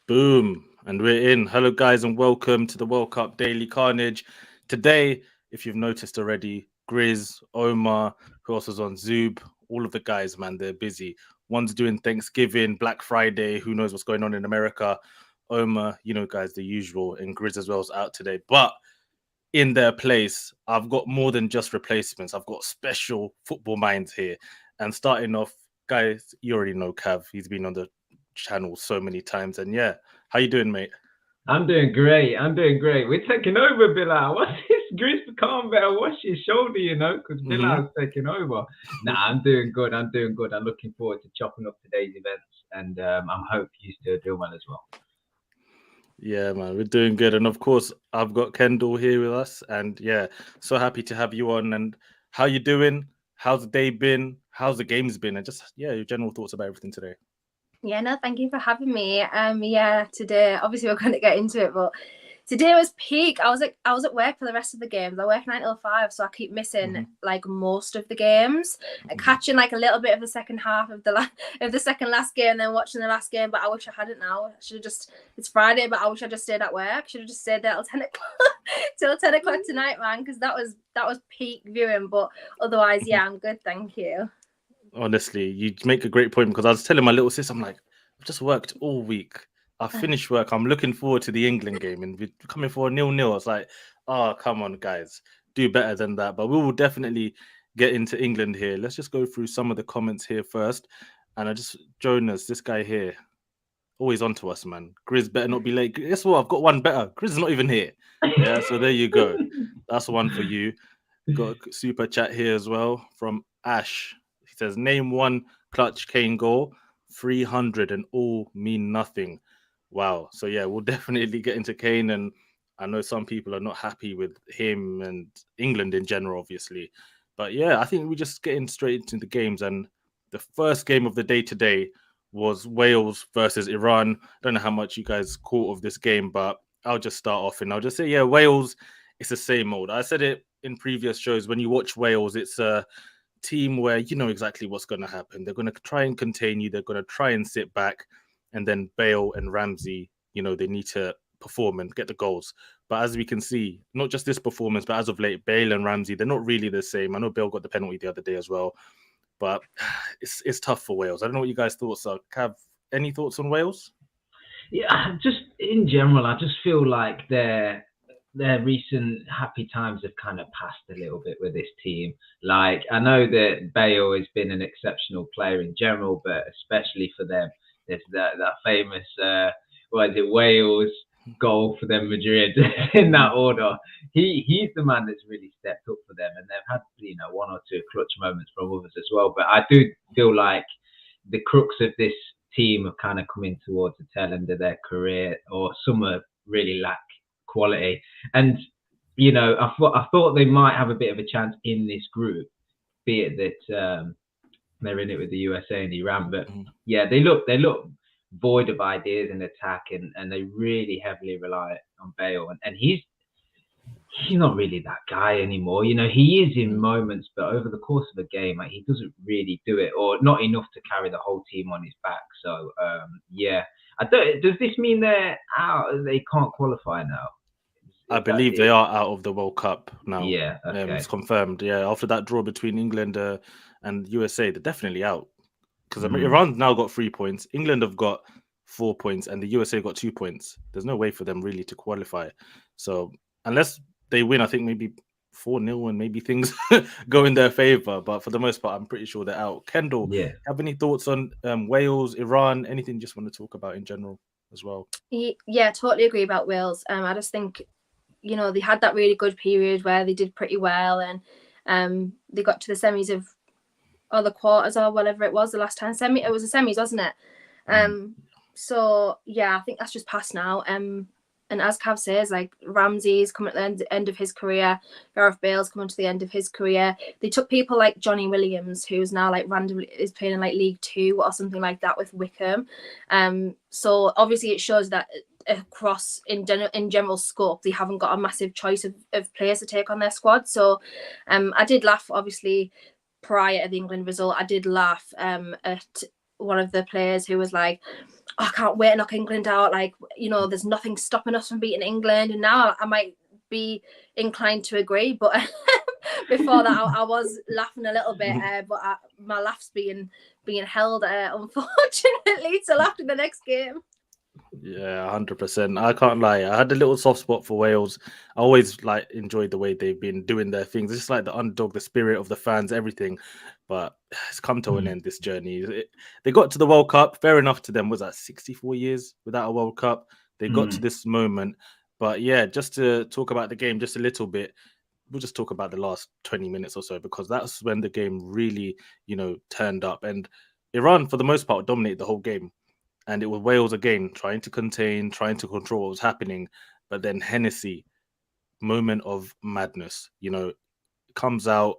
Boom. And we're in. Hello, guys, and welcome to the World Cup Daily Carnage. Today, if you've noticed already, Grizz, Omar, who else is on Zoob, all of the guys, man, they're busy. One's doing Thanksgiving, Black Friday, who knows what's going on in America. Omar, you know, guys, the usual, and Grizz as well is out today. But in their place, I've got more than just replacements. I've got special football minds here. And starting off, guys, you already know Cav. He's been on the channel so many times. And yeah, how you doing, mate? I'm doing great. We're taking over, Bilal. What's this? Grizz Khan better wash his shoulder, because Bilal's taking over. Nah, I'm doing good. I'm looking forward to chopping up today's events, and I hope you still do well as well. Yeah, man, we're doing good. And of course, I've got Kendall here with us. And yeah, so happy to have you on. And how you doing? How's the day been? How's the games been? And just, yeah, your general thoughts about everything today. Yeah, no, thank you for having me. Today, obviously we're going to get into it, but today was peak. I was at work for the rest of the games. I work 9 till 5, so I keep missing like most of the games, catching like a little bit of the second half of the second last game, and then watching the last game. But I wish I hadn't now. I should have just. It's Friday, but I wish I just stayed at work. Should have just stayed there till 10 o'clock, till 10 o'clock tonight, man, because that was peak viewing. But otherwise, yeah, I'm good, thank you. Honestly, you make a great point because I was telling my little sis, I'm like, I've just worked all week. I finished work. I'm looking forward to the England game and we're coming for a 0-0. I was like, oh, come on, guys, do better than that. But we will definitely get into England here. Let's just go through some of the comments here first. And Jonas, this guy here, always on to us, man. Grizz better not be late. Guess what? I've got one better. Grizz is not even here. Yeah, so there you go. That's one for you. Got a super chat here as well from Ash. He says, name one clutch Kane goal, 300 and all mean nothing. Wow. So yeah, we'll definitely get into Kane, and I know some people are not happy with him and England in general, obviously. But yeah, I think we're just getting straight into the games. And the first game of the day today was Wales versus Iran. I don't know how much you guys caught of this game, but I'll just start off and I'll just say, yeah, Wales, it's the same old. I said it in previous shows. When you watch Wales, it's a team where you know exactly what's going to happen. They're going to try and contain you. They're going to try and sit back. And then Bale and Ramsey, they need to perform and get the goals. But as we can see, not just this performance, but as of late, Bale and Ramsey, they're not really the same. I know Bale got the penalty the other day as well. But it's tough for Wales. I don't know what you guys' thoughts are. Cav, any thoughts on Wales? Yeah, just in general, I just feel like their recent happy times have kind of passed a little bit with this team. Like, I know that Bale has been an exceptional player in general, but especially for them, there's that famous Wales goal for them, Madrid in that order. He's the man that's really stepped up for them, and they've had one or two clutch moments from others as well. But I do feel like the crux of this team are kind of coming towards the tail end of their career, or some are really lack quality. And I thought they might have a bit of a chance in this group, be it that they're in it with the USA and Iran. But yeah, they look void of ideas in attack, and they really heavily rely on Bale, and he's not really that guy anymore. He is in moments, but over the course of a game, he doesn't really do it, or not enough to carry the whole team on his back. So yeah, does this mean they're out? They can't qualify now? I believe they are out of the World Cup now. Yeah, okay. It's confirmed. Yeah, after that draw between England and USA, they're definitely out. Because Iran's now got 3 points. England have got 4 points, and the USA got 2 points. There's no way for them really to qualify. So unless they win, I think maybe 4-0 and maybe things go in their favor. But for the most part, I'm pretty sure they're out. Kendall, have any thoughts on Wales, Iran, anything you just want to talk about in general as well? Yeah, totally agree about Wales. I just think, they had that really good period where they did pretty well, and they got to the semis or the quarters or whatever it was the last time. It was the semis, wasn't it? So yeah, I think that's just past now. And as Cav says, like, Ramsey's coming at the end of his career, Gareth Bale's coming to the end of his career. They took people like Johnny Williams, who's now like randomly is playing in like League 2 or something like that with Wickham. So obviously it shows that across in general scope, they haven't got a massive choice of players to take on their squad. So I did laugh, obviously, prior to the England result. I did laugh at one of the players who was like, I can't wait to knock England out. Like, you know, there's nothing stopping us from beating England. And now I might be inclined to agree, but before that I was laughing a little bit, but my laugh's being held, unfortunately, till after the next game. Yeah, 100%. I can't lie. I had a little soft spot for Wales. I always like enjoyed the way they've been doing their things. It's just like the underdog, the spirit of the fans, everything. But it's come to an end, this journey. They got to the World Cup. Fair enough to them. Was that 64 years without a World Cup? They got to this moment. But yeah, just to talk about the game just a little bit, we'll just talk about the last 20 minutes or so, because that's when the game really, turned up. And Iran, for the most part, dominated the whole game. And it was Wales again, trying to contain, trying to control what was happening. But then Hennessy, moment of madness, comes out,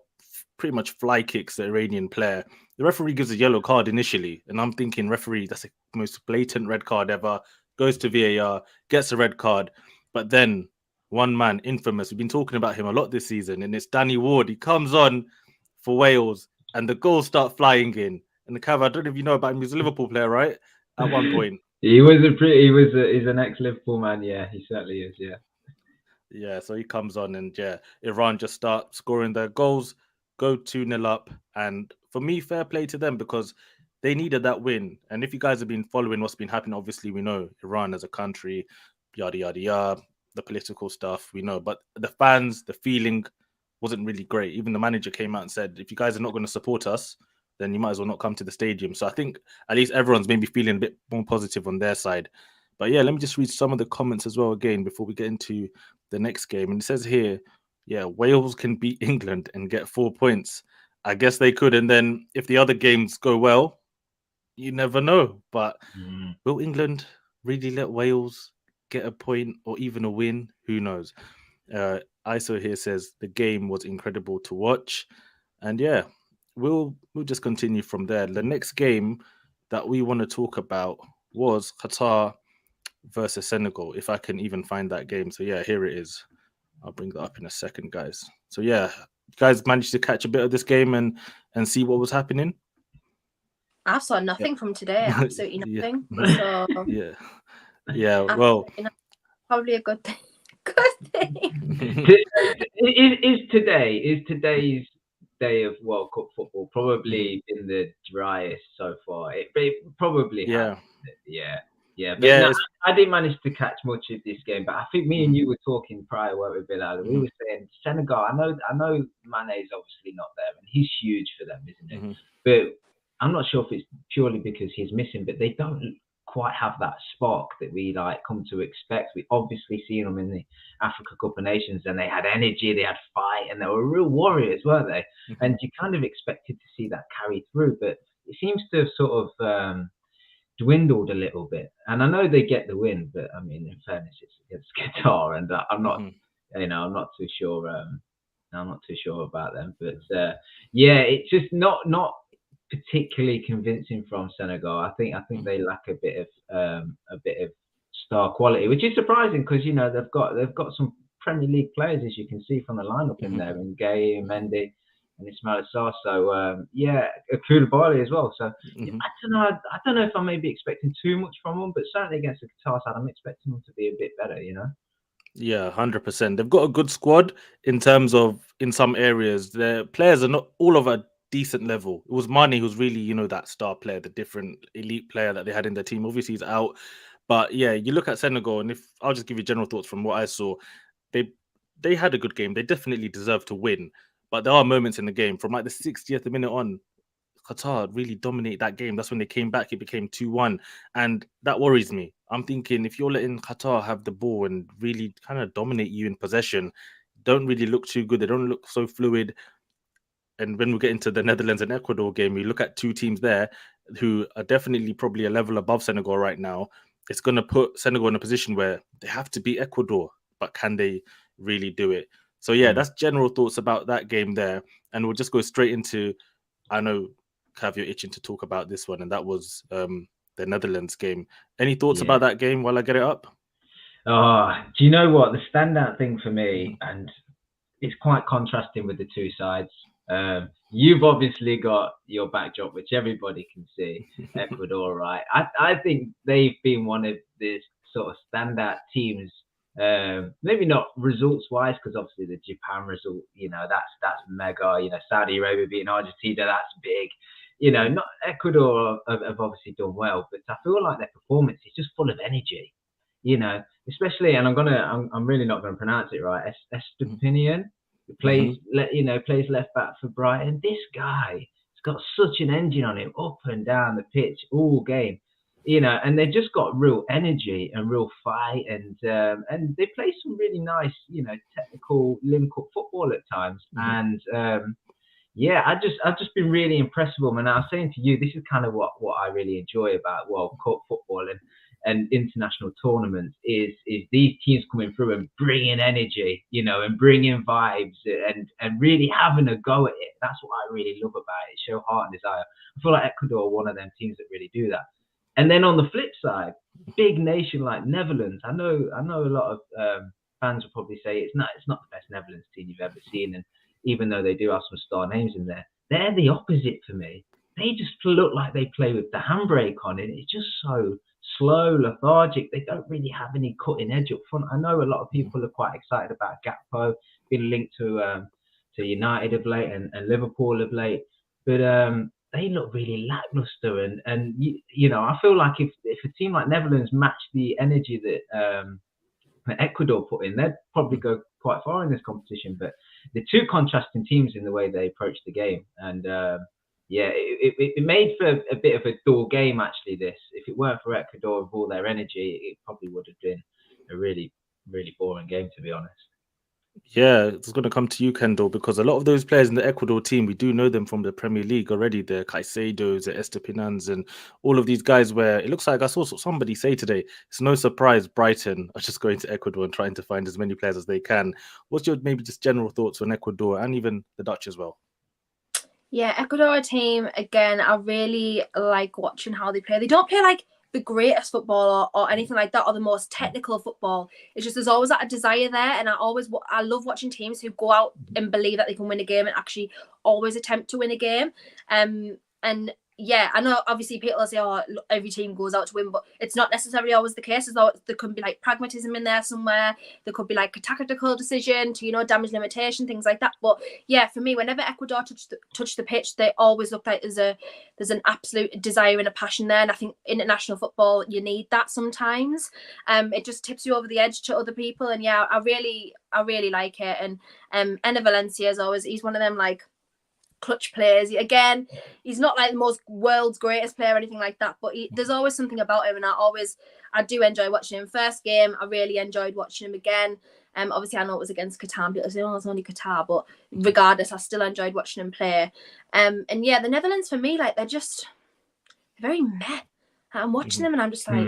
pretty much fly kicks the Iranian player. The referee gives a yellow card initially. And I'm thinking, referee, that's the most blatant red card ever. Goes to VAR, gets a red card. But then one man, infamous, we've been talking about him a lot this season, and it's Danny Ward. He comes on for Wales, and the goals start flying in. And the Cav, I don't know if you know about him, he's a Liverpool player, right? At one point. He's an ex-Liverpool man, yeah, he certainly is, yeah. Yeah, so he comes on, and Iran just start scoring their goals, go 2-0 up. And for me, fair play to them, because they needed that win. And if you guys have been following what's been happening, obviously we know Iran as a country, yada, yada, yada, the political stuff, we know. But the fans, the feeling wasn't really great. Even the manager came out and said, if you guys are not going to support us, then you might as well not come to the stadium. So I think at least everyone's maybe feeling a bit more positive on their side. But yeah, let me just read some of the comments as well again before we get into the next game. And it says here, Wales can beat England and get 4 points. I guess they could. And then if the other games go well, you never know. But will England really let Wales get a point or even a win? Who knows? ISO here says the game was incredible to watch. And we'll just continue from there. The next game that we want to talk about was Qatar versus Senegal, if I can even find that game. So here it is. I'll bring that up in a second, guys. So you guys managed to catch a bit of this game and see what was happening? I saw nothing from today. Absolutely nothing. So well, probably a good thing. Is today's day of World Cup football probably been the driest so far? It probably has. But I didn't manage to catch much of this game, but I think me and you were talking prior, weren't we, Bilal? We were saying Senegal. I know Mane's obviously not there, and he's huge for them, isn't it? But I'm not sure if it's purely because he's missing, but they don't quite have that spark that we come to expect. We obviously seen them in the Africa Cup of Nations, and they had energy, they had fight, and they were real warriors, weren't they? And you kind of expected to see that carry through, but it seems to have sort of dwindled a little bit. And I know they get the win, but I mean, in fairness, it's against Qatar, and I'm not, I'm not too sure. I'm not too sure about them, but it's just not particularly convincing from Senegal. I think they lack a bit of star quality, which is surprising because they've got some Premier League players, as you can see from the lineup in there, and Gay, Mendy, and Ismail Assar. So Koulibaly as well. So I don't know if I'm maybe expecting too much from them, but certainly against the Qatar side, I'm expecting them to be a bit better. Yeah, 100%. They've got a good squad in terms of in some areas. Their players are not all of a decent level. It was Mane who's really, that star player, the different elite player that they had in their team. Obviously, he's out. But you look at Senegal, and if I'll just give you general thoughts from what I saw, they had a good game. They definitely deserve to win. But there are moments in the game from the 60th minute on, Qatar really dominated that game. That's when they came back. It became 2-1. And that worries me. I'm thinking if you're letting Qatar have the ball and really kind of dominate you in possession, don't really look too good. They don't look so fluid. And when we get into the Netherlands and Ecuador game, we look at two teams there who are definitely probably a level above Senegal right now. It's going to put Senegal in a position where they have to beat Ecuador, but can they really do it? So that's general thoughts about that game there. And we'll just go straight into, I know, Cav, you're itching to talk about this one, and that was the Netherlands game. Any thoughts about that game while I get it up? Do you know what? The standout thing for me, and it's quite contrasting with the two sides, You've obviously got your backdrop, which everybody can see, Ecuador, right? I think they've been one of the sort of standout teams. Maybe not results-wise, because obviously the Japan result, that's mega. Saudi Arabia beating Argentina, that's big. Not Ecuador have obviously done well, but I feel like their performance is just full of energy. Especially, and I'm really not going to pronounce it right. Estepinian plays left back for Brighton. This guy has got such an engine on him, up and down the pitch all game. And they've just got real energy and real fight, and they play some really nice, technical link-up football at times. And I've just been really impressed with them. And I was saying to you, this is kind of what I really enjoy about World Cup football and international tournaments is these teams coming through and bringing energy, and bringing vibes and really having a go at it. That's what I really love about it. Show heart and desire. I feel like Ecuador are one of them teams that really do that. And then on the flip side, big nation like Netherlands. I know a lot of fans will probably say it's not the best Netherlands team you've ever seen. And even though they do have some star names in there, they're the opposite for me. They just look like they play with the handbrake on it. It's just so slow, lethargic. They don't really have any cutting edge up front. I know a lot of people are quite excited about Gakpo, been linked to United of late and Liverpool of late, but they look really lackluster. And I feel like if a team like Netherlands match the energy that Ecuador put in, they'd probably go quite far in this competition. But the two contrasting teams in the way they approach the game, and it made for a bit of a dull game actually. If it weren't for Ecuador with all their energy, it probably would have been a really, really boring game, to be honest. Yeah, it's going to come to you, Kendall, because a lot of those players in the Ecuador team, we do know them from the Premier League already. The Caicedos, the Estepinans, and all of these guys where it looks like I saw somebody say today, it's no surprise Brighton are just going to Ecuador and trying to find as many players as they can. What's your maybe just general thoughts on Ecuador and even the Dutch as well? Yeah, Ecuador team, again, I really like watching how they play. They don't play like the greatest football or anything like that, or the most technical football. It's just there's always that desire there, and I love watching teams who go out and believe that they can win a game and actually always attempt to win a game. And yeah, I know obviously people say, oh, every team goes out to win, but it's not necessarily always the case. As though there could be like pragmatism in there somewhere. There could be like a tactical decision to, damage limitation, things like that. But yeah, for me, whenever Ecuador touch the pitch, they always look like there's an absolute desire and a passion there. And I think international football, you need that sometimes. It just tips you over the edge to other people. And yeah, I really like it. And Enner Valencia is always, he's one of them like clutch players. Again, he's not like the most world's greatest player or anything like that, but there's always something about him, and I do enjoy watching him. First game, I really enjoyed watching him again. Obviously I know it was against Qatar, but it's only Qatar, but regardless, I still enjoyed watching him play. And yeah, the Netherlands for me, like they're very meh. I'm watching them and I'm just like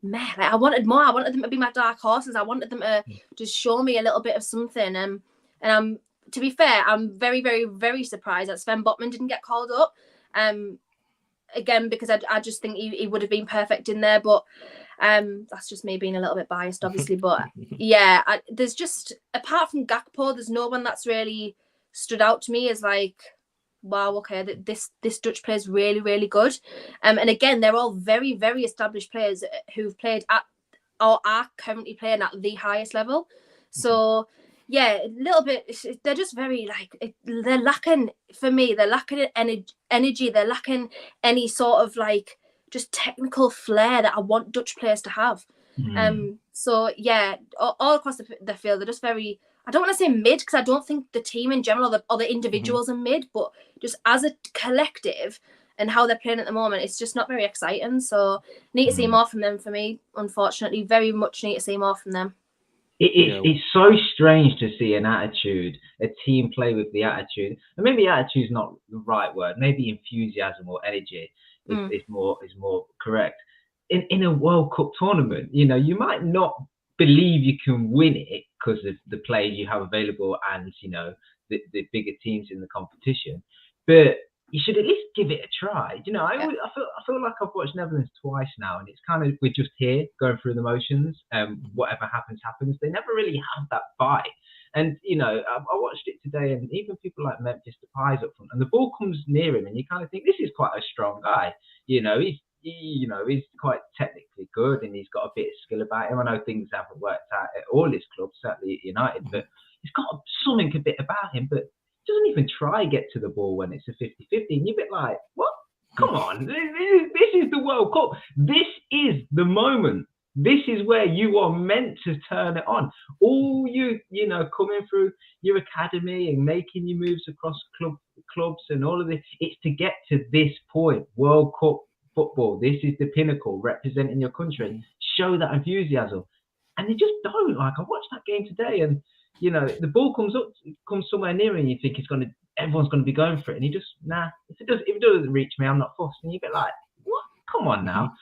meh. Like I wanted more. I wanted them to be my dark horses. I wanted them to just show me a little bit of something. And I'm, to be fair, I'm very, very, very surprised that Sven Botman didn't get called up. Again, because I just think he would have been perfect in there. But that's just me being a little bit biased, obviously. But yeah, there's just, apart from Gakpo, there's no one that's really stood out to me as like, wow, okay, this Dutch player is really, really good. And again, they're all very, very established players who've played at or are currently playing at the highest level. So yeah, a little bit, they're just very like, they're lacking, for me, they're lacking energy. They're lacking any sort of like just technical flair that I want Dutch players to have. So yeah, all across the field, they're just very, I don't want to say mid, because I don't think the team in general or the individuals are mid, but just as a collective and how they're playing at the moment, it's just not very exciting. So need to see more from them for me, unfortunately. Very much need to see more from them. It's so strange to see an attitude, a team play with the attitude. And maybe attitude is not the right word. Maybe enthusiasm or energy is more correct. In a World Cup tournament, you might not believe you can win it because of the players you have available and the bigger teams in the competition, but you should at least give it a try. I feel like I've watched Netherlands twice now, and it's kind of, we're just here going through the motions. Whatever happens. They never really have that fight, And I watched it today, and even people like Memphis Depay's up front, and the ball comes near him, and you kind of think this is quite a strong guy. He's quite technically good, and he's got a bit of skill about him. I know things haven't worked out at all his clubs, certainly at United, but he's got something a bit about him. But he doesn't even try get to the ball when it's a 50-50, and you're a bit like, what? Come on, this is the World Cup. This is the moment. This is where you are meant to turn it on. All coming through your academy and making your moves across clubs and all of this, it's to get to this point. World Cup football. This is the pinnacle, representing your country. Show that enthusiasm. And they just don't. Like, I watched that game today, and the ball comes somewhere near, and you think everyone's gonna be going for it, and he just if it doesn't reach me, I'm not fussed. And you get like, what? Come on now,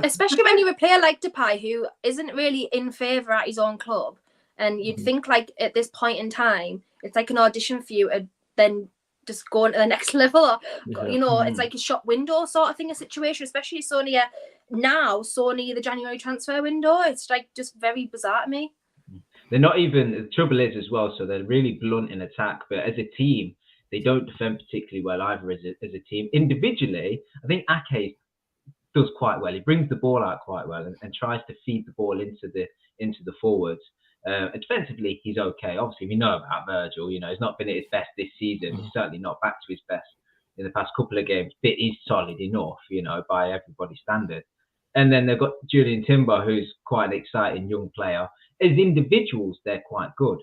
Especially when you're a player like Depay, who isn't really in favour at his own club, and you'd think like at this point in time, it's like an audition for you, and then just going to the next level, or it's like a shop window sort of thing, a situation, especially so near the January transfer window. It's like just very bizarre to me. They're not even, the trouble is as well, so they're really blunt in attack, but as a team, they don't defend particularly well either as a team. Individually, I think Ake does quite well. He brings the ball out quite well and tries to feed the ball into the forwards. Defensively, he's okay. Obviously, we know about Virgil. He's not been at his best this season. He's certainly not back to his best in the past couple of games. But he's solid enough, by everybody's standard. And then they've got Julian Timber, who's quite an exciting young player. As individuals, they're quite good.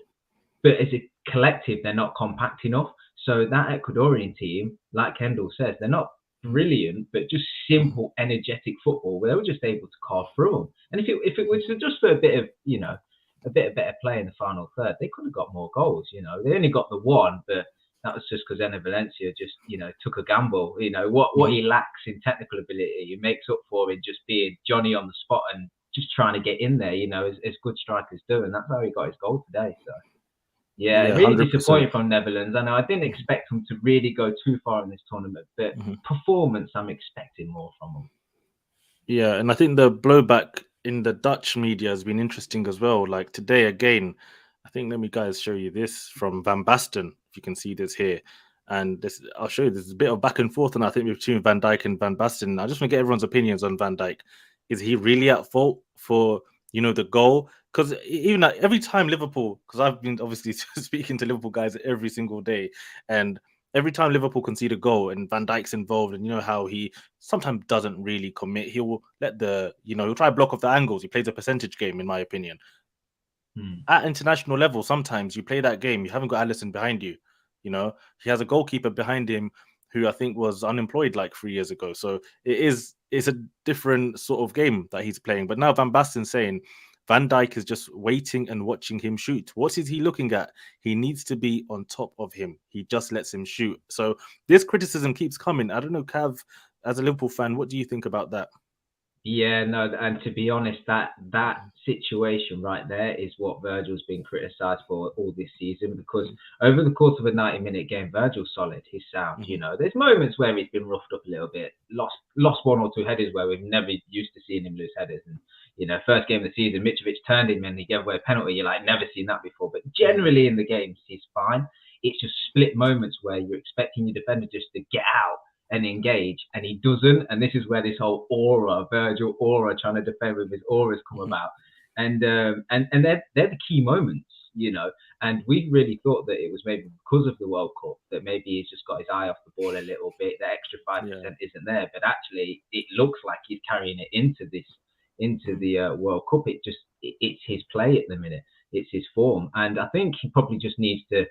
But as a collective, they're not compact enough. So that Ecuadorian team, like Kendall says, they're not brilliant, but just simple, energetic football where they were just able to carve through them. And if it was just for a bit of better play in the final third, they could have got more goals. They only got the one, but that was just because Enner Valencia just took a gamble. What he lacks in technical ability, he makes up for in just being Johnny on the spot and just trying to get in there. As good strikers do, and that's how he got his goal today. So. Yeah, really 100%. Disappointed from Netherlands. I know I didn't expect them to really go too far in this tournament, but performance, I'm expecting more from them. Yeah, and I think the blowback in the Dutch media has been interesting as well. Like today, again, I think, let me guys show you this from Van Basten, if you can see this here. And this, I'll show you, there's a bit of back and forth, and I think between Van Dijk and Van Basten. I just want to get everyone's opinions on Van Dijk. Is he really at fault for the goal? Because even every time Liverpool, because I've been obviously speaking to Liverpool guys every single day, and every time Liverpool concede a goal and Van Dijk's involved, and how he sometimes doesn't really commit, he will let he'll try to block off the angles. He plays a percentage game, in my opinion. At international level, sometimes you play that game, you haven't got Alisson behind you. He has a goalkeeper behind him who I think was unemployed like 3 years ago. So it's a different sort of game that he's playing. But now Van Basten's saying Van Dijk is just waiting and watching him shoot. What is he looking at? He needs to be on top of him. He just lets him shoot. So this criticism keeps coming. I don't know, Cav, as a Liverpool fan, what do you think about that? Yeah, no, and to be honest, that situation right there is what Virgil's been criticised for all this season, because over the course of a 90-minute game, Virgil's solid, he's sound. There's moments where he's been roughed up a little bit, lost one or two headers where we've never used to seeing him lose headers. And first game of the season, Mitrovic turned him and he gave away a penalty. You're like, never seen that before. But generally in the games, he's fine. It's just split moments where you're expecting your defender just to get out and engage, and he doesn't. And this is where this whole Virgil aura, trying to defend with his auras come about. And they're the key moments, and we really thought that it was maybe because of the World Cup that maybe he's just got his eye off the ball a little bit. The extra 5% isn't there, but actually it looks like he's carrying it into the World Cup. It's his play at the minute. It's his form. And I think he probably just needs to,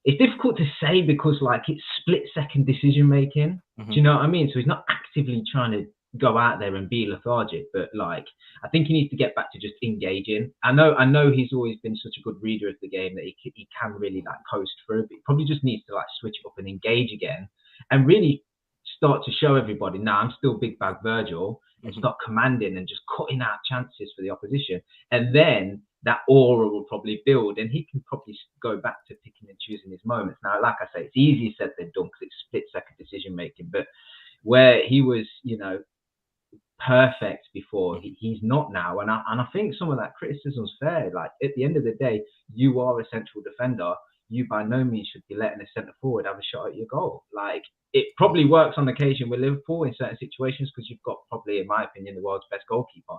it's difficult to say because it's split-second decision-making. Do you know what I mean? So he's not actively trying to go out there and be lethargic, but I think he needs to get back to just engaging. I know he's always been such a good reader of the game that he can really coast through, but he probably just needs to switch up and engage again and really start to show everybody, I'm still big bag Virgil, and start commanding and just cutting out chances for the opposition. And then that aura will probably build, and he can probably go back to picking and choosing his moments. Now, like I say, it's easier said than done because it's split-second decision-making, but where he was, perfect before. He's not now, and I think some of that criticism's fair. Like, at the end of the day, you are a central defender. You by no means should be letting a centre forward have a shot at your goal. Like, it probably works on occasion with Liverpool in certain situations because you've got probably, in my opinion, the world's best goalkeeper.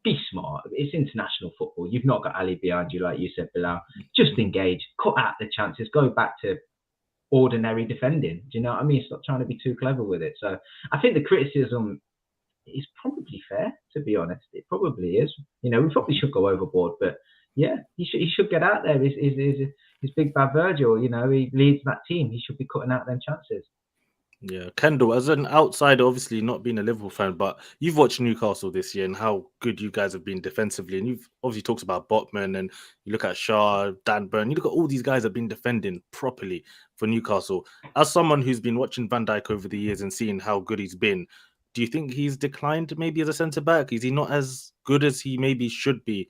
Be smart. It's international football. You've not got Ali behind you, like you said, Bilal. Just engage, cut out the chances, go back to ordinary defending. Do you know what I mean? Stop trying to be too clever with it. So I think the criticism is probably fair, to be honest. It probably is. You know, we probably should go overboard, but yeah, he should get out there. His big bad Virgil, you know, he leads that team. He should be cutting out them chances. Yeah, Kendall, as an outsider, obviously not being a Liverpool fan, but you've watched Newcastle this year and how good you guys have been defensively. And you've obviously talked about Botman, and you look at Shaw, Dan Burn, you look at all these guys that have been defending properly for Newcastle. As someone who's been watching Van Dijk over the years and seeing how good he's been, do you think he's declined maybe as a centre-back? Is he not as good as he maybe should be,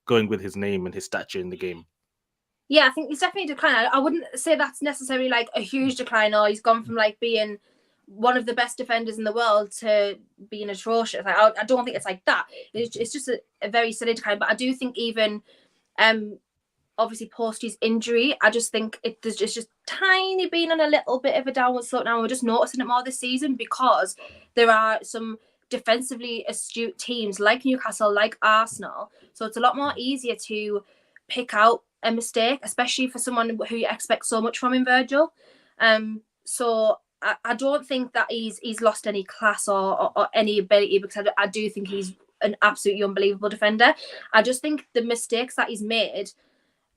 going with his name and his stature in the game? Yeah, I think he's definitely declined. I wouldn't say that's necessarily like a huge decline, or he's gone from like being one of the best defenders in the world to being atrocious. Like, I don't think it's like that. It's just a very silly decline. But I do think even, obviously post his injury, I just think there's just tiny been on a little bit of a downward slope now. We're just noticing it more this season because there are some defensively astute teams like Newcastle, like Arsenal. So it's a lot more easier to pick out a mistake, especially for someone who you expect so much from in Virgil. So I don't think that he's lost any class or any ability, because I do think he's an absolutely unbelievable defender. I just think the mistakes that he's made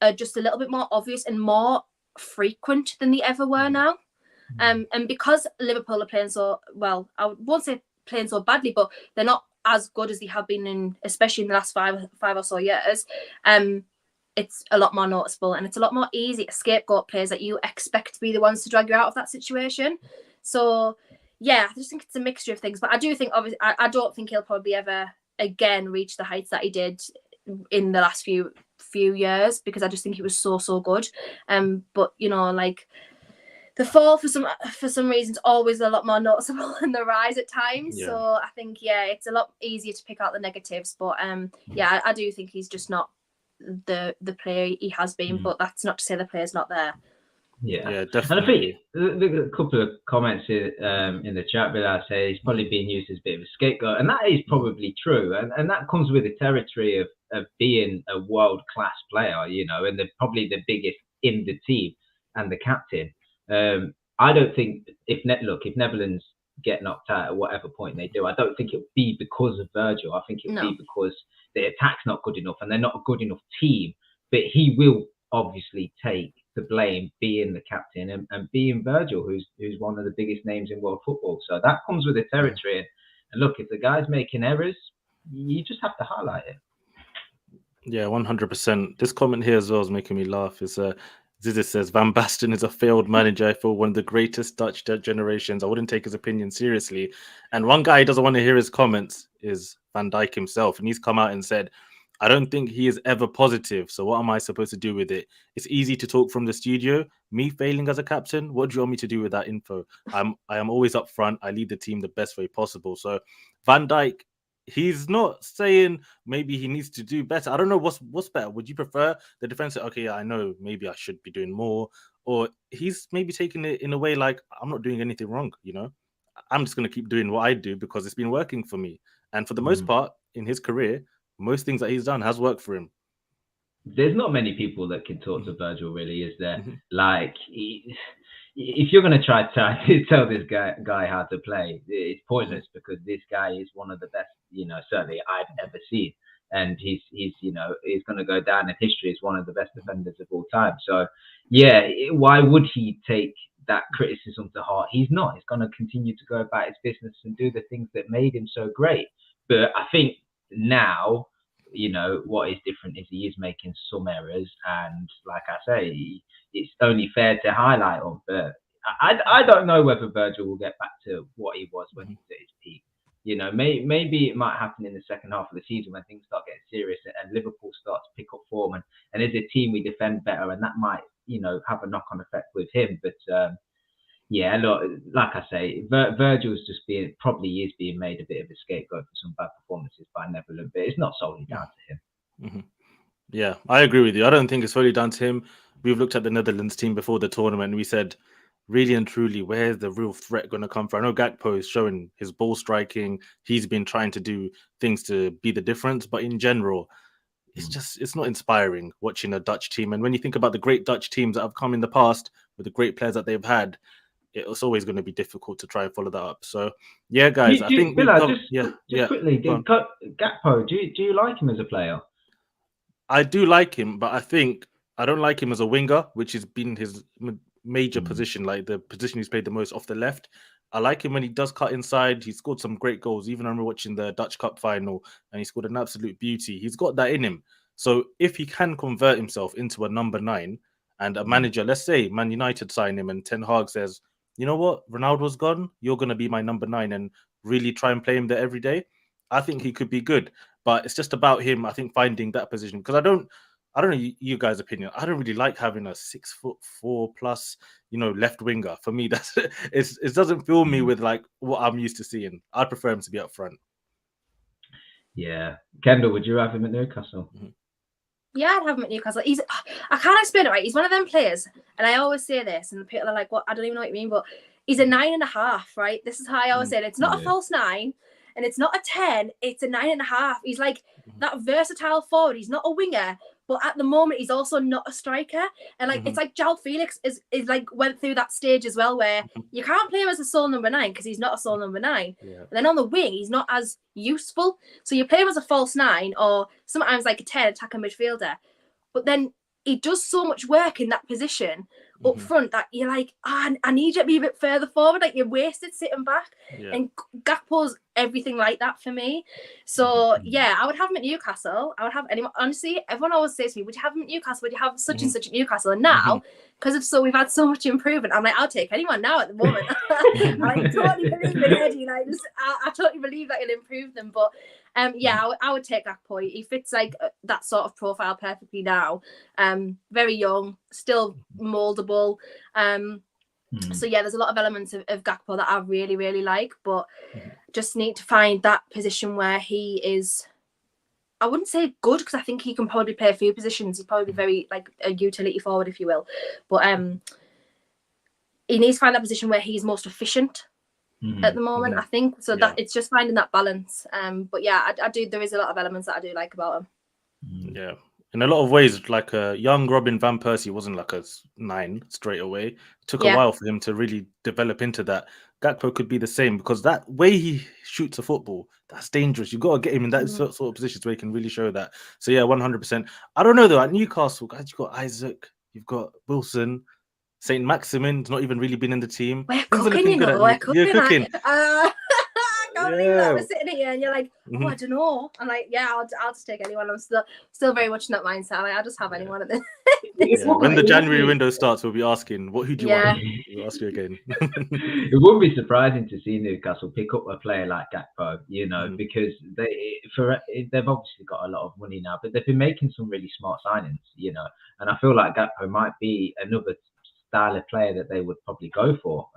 are just a little bit more obvious and more frequent than they ever were now. And because Liverpool are playing so well, I won't say playing so badly, but they're not as good as they have been especially in the last five or so years. It's a lot more noticeable, and it's a lot more easy to scapegoat players that you expect to be the ones to drag you out of that situation. So yeah, I just think it's a mixture of things. But I do think, obviously, I don't think he'll probably ever again reach the heights that he did in the last few years, because I just think he was so good. But you know, like, the fall for some reasons always a lot more noticeable than the rise at times. Yeah. So I think, yeah, it's a lot easier to pick out the negatives. But yeah, I do think he's just not the player he has been. But that's not to say the player's not there. Yeah, definitely. And I think a couple of comments in the chat, but I say he's probably being used as a bit of a scapegoat, and that is probably true. And that comes with the territory of being a world-class player, you know, and probably the biggest in the team and the captain. I don't think if Netherlands get knocked out at whatever point they do, I don't think it'll be because of Virgil. I think it'll be because the attack's not good enough and they're not a good enough team. But he will obviously take the blame, being the captain and being Virgil, who's one of the biggest names in world football. So that comes with the territory. And look, if the guy's making errors, you just have to highlight it. Yeah, 100%. This comment here as well is making me laugh. It's Zizi says, Van Basten is a failed manager. I feel one of the greatest Dutch generations. I wouldn't take his opinion seriously. And one guy who doesn't want to hear his comments is Van Dijk himself. And he's come out and said, I don't think he is ever positive. So what am I supposed to do with it? It's easy to talk from the studio. Me failing as a captain, what do you want me to do with that info? I am always up front. I lead the team the best way possible. So Van Dijk, he's not saying maybe he needs to do better. I don't know what's better. Would you prefer the defense? Okay, yeah, I know maybe I should be doing more. Or he's maybe taking it in a way like, I'm not doing anything wrong, you know? I'm just going to keep doing what I do because it's been working for me. And for the most part, in his career, most things that he's done has worked for him. There's not many people that can talk to Virgil, really, is there? Like, if you're going to try to tell this guy how to play, it's pointless, because this guy is one of the best, you know, certainly I've ever seen. And he's you know, he's going to go down in history as one of the best defenders of all time. So, yeah, why would he take that criticism to heart? He's not. He's going to continue to go about his business and do the things that made him so great. But I think now, you know, what is different is he is making some errors, and like I say, it's only fair to highlight them. But I don't know whether Virgil will get back to what he was when he was at his peak. You know, maybe it might happen in the second half of the season when things start getting serious and Liverpool start to pick up form, and as a team we defend better, and that might, you know, have a knock-on effect with him. But Yeah, look, like I say, Virgil's just probably is being made a bit of a scapegoat for some bad performances by Netherlands, but it's not solely down to him. Mm-hmm. Yeah, I agree with you. I don't think it's solely down to him. We've looked at the Netherlands team before the tournament, and we said, really and truly, where's the real threat going to come from? I know Gakpo is showing his ball striking. He's been trying to do things to be the difference, but in general, it's not inspiring watching a Dutch team. And when you think about the great Dutch teams that have come in the past with the great players that they've had, it's always going to be difficult to try and follow that up. So, yeah, guys, I think we've come... Just quickly, Gakpo, do you like him as a player? I do like him, but I think I don't like him as a winger, which has been his major position, like the position he's played the most off the left. I like him when he does cut inside. He scored some great goals. Even when we're watching the Dutch Cup final, and he scored an absolute beauty. He's got that in him. So if he can convert himself into a number 9 and a manager, let's say Man United sign him and Ten Hag says, you know what, Ronaldo's gone, you're going to be my number 9 and really try and play him there every day, I think he could be good. But it's just about him, I think, finding that position. Because I don't know you guys' opinion. I don't really like having a 6'4" left winger. For me, it doesn't fill me with like what I'm used to seeing. I prefer him to be up front. Yeah, Kendall, would you have him at Newcastle? Mm-hmm. Yeah, I'd have him at Newcastle. I can't explain it right. He's one of them players, and I always say this, and people are like, "What? I don't even know what you mean." But he's a 9.5, right? This is how I always say it. It's not a false 9. And it's not a 10, it's a 9.5. He's like that versatile forward. He's not a winger, but at the moment he's also not a striker. And like it's like João Felix is like went through that stage as well, where you can't play him as a sole number 9 because he's not a sole number 9. Yeah. And then on the wing, he's not as useful. So you play him as a false 9 or sometimes like a 10 attacker midfielder. But then he does so much work in that position up front that you're like, I need you to be a bit further forward. Like you're wasted sitting back. Yeah. And Gakpo's everything like that for me. So yeah, I would have him at Newcastle. I would have anyone. Honestly, everyone always says to me, "Would you have him at Newcastle? Would you have such and such at Newcastle?" And now, because we've had so much improvement, I'm like, I'll take anyone now at the moment. I totally believe in Eddie. Like, I totally believe that he'll improve them. But yeah, I would take Gakpo. He fits like that sort of profile perfectly now. Very young, still moldable. So yeah, there's a lot of elements of Gakpo that I really, really like, but just need to find that position where he is, I wouldn't say good, because I think he can probably play a few positions. He's probably very like a utility forward, if you will. But he needs to find that position where he's most efficient at the moment, I think. So that it's just finding that balance. But yeah, I do. There is a lot of elements that I do like about him. Yeah. In a lot of ways, like a young Robin Van Persie wasn't like a 9 straight away. It took a while for him to really develop into that. Gakpo could be the same, because that way he shoots a football, that's dangerous. You've got to get him in that sort of positions where he can really show that. So yeah, 100%. I don't know though, at Newcastle, guys, you've got Isaac, you've got Wilson, Saint Maximin's not even really been in the team. We're cooking, you know. We're cooking. You're cooking. I can't believe that. We're sitting here and you're like, oh, I don't know. I'm like, yeah, I'll just take anyone. I'm still very much in that mindset. I'll just have anyone at this. When the January window starts, we'll be asking, who do you want? We'll ask you again. It wouldn't be surprising to see Newcastle pick up a player like Gakpo, because they've obviously got a lot of money now, but they've been making some really smart signings, and I feel like Gakpo might be another style of player that they would probably go for.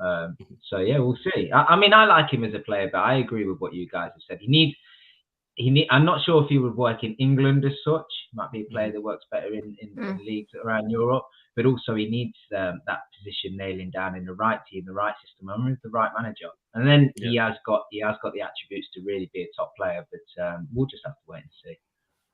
So yeah, we'll see. I mean, I like him as a player, but I agree with what you guys have said. I'm not sure if he would work in England as such. Might be a player that works better in leagues around Europe, but also he needs that position nailing down in the right team, the right system, and with the right manager. And then he has got the attributes to really be a top player, but we'll just have to wait and see.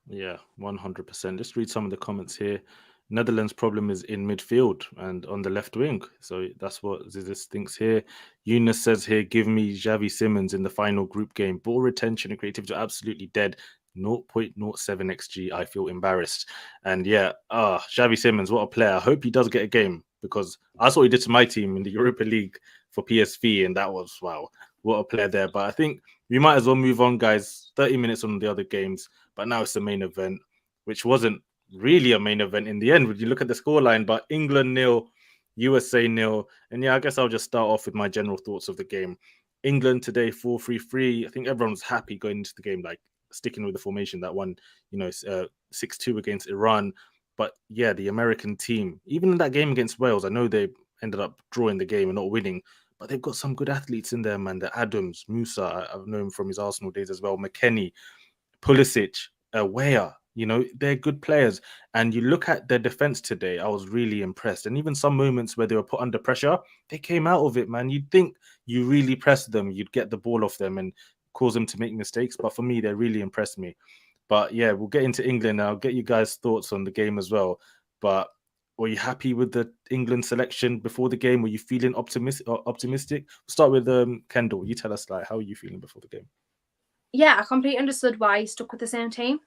Yeah, 100%. Let's read some of the comments here. Netherlands' problem is in midfield and on the left wing. So that's what Zizis thinks here. Eunice says here, give me Xavi Simons in the final group game. Ball retention and creativity are absolutely dead. 0.07 XG. I feel embarrassed. And yeah, Xavi Simons, what a player. I hope he does get a game, because I saw what he did to my team in the Europa League for PSV, and that was, wow, what a player there. But I think we might as well move on, guys. 30 minutes on the other games, but now it's the main event, which wasn't really a main event in the end. Would you look at the scoreline? But England 0, USA 0. And yeah, I guess I'll just start off with my general thoughts of the game. England today 4-3-3. I think everyone's happy going into the game, like sticking with the formation that won, 6-2 against Iran. But yeah, the American team, even in that game against Wales, I know they ended up drawing the game and not winning. But they've got some good athletes in there, man. The Adams, Musa, I've known him from his Arsenal days as well. McKennie, Pulisic, Weah, they're good players. And you look at their defense today, I was really impressed. And even some moments where they were put under pressure, they came out of it, man. You'd think you really pressed them, you'd get the ball off them and cause them to make mistakes. But for me, they really impressed me. But yeah, we'll get into England now. I'll get you guys' thoughts on the game as well. But were you happy with the England selection before the game? Were you feeling optimistic? We'll start with Kendall. You tell us, like, how are you feeling before the game? Yeah, I completely understood why he stuck with the same team.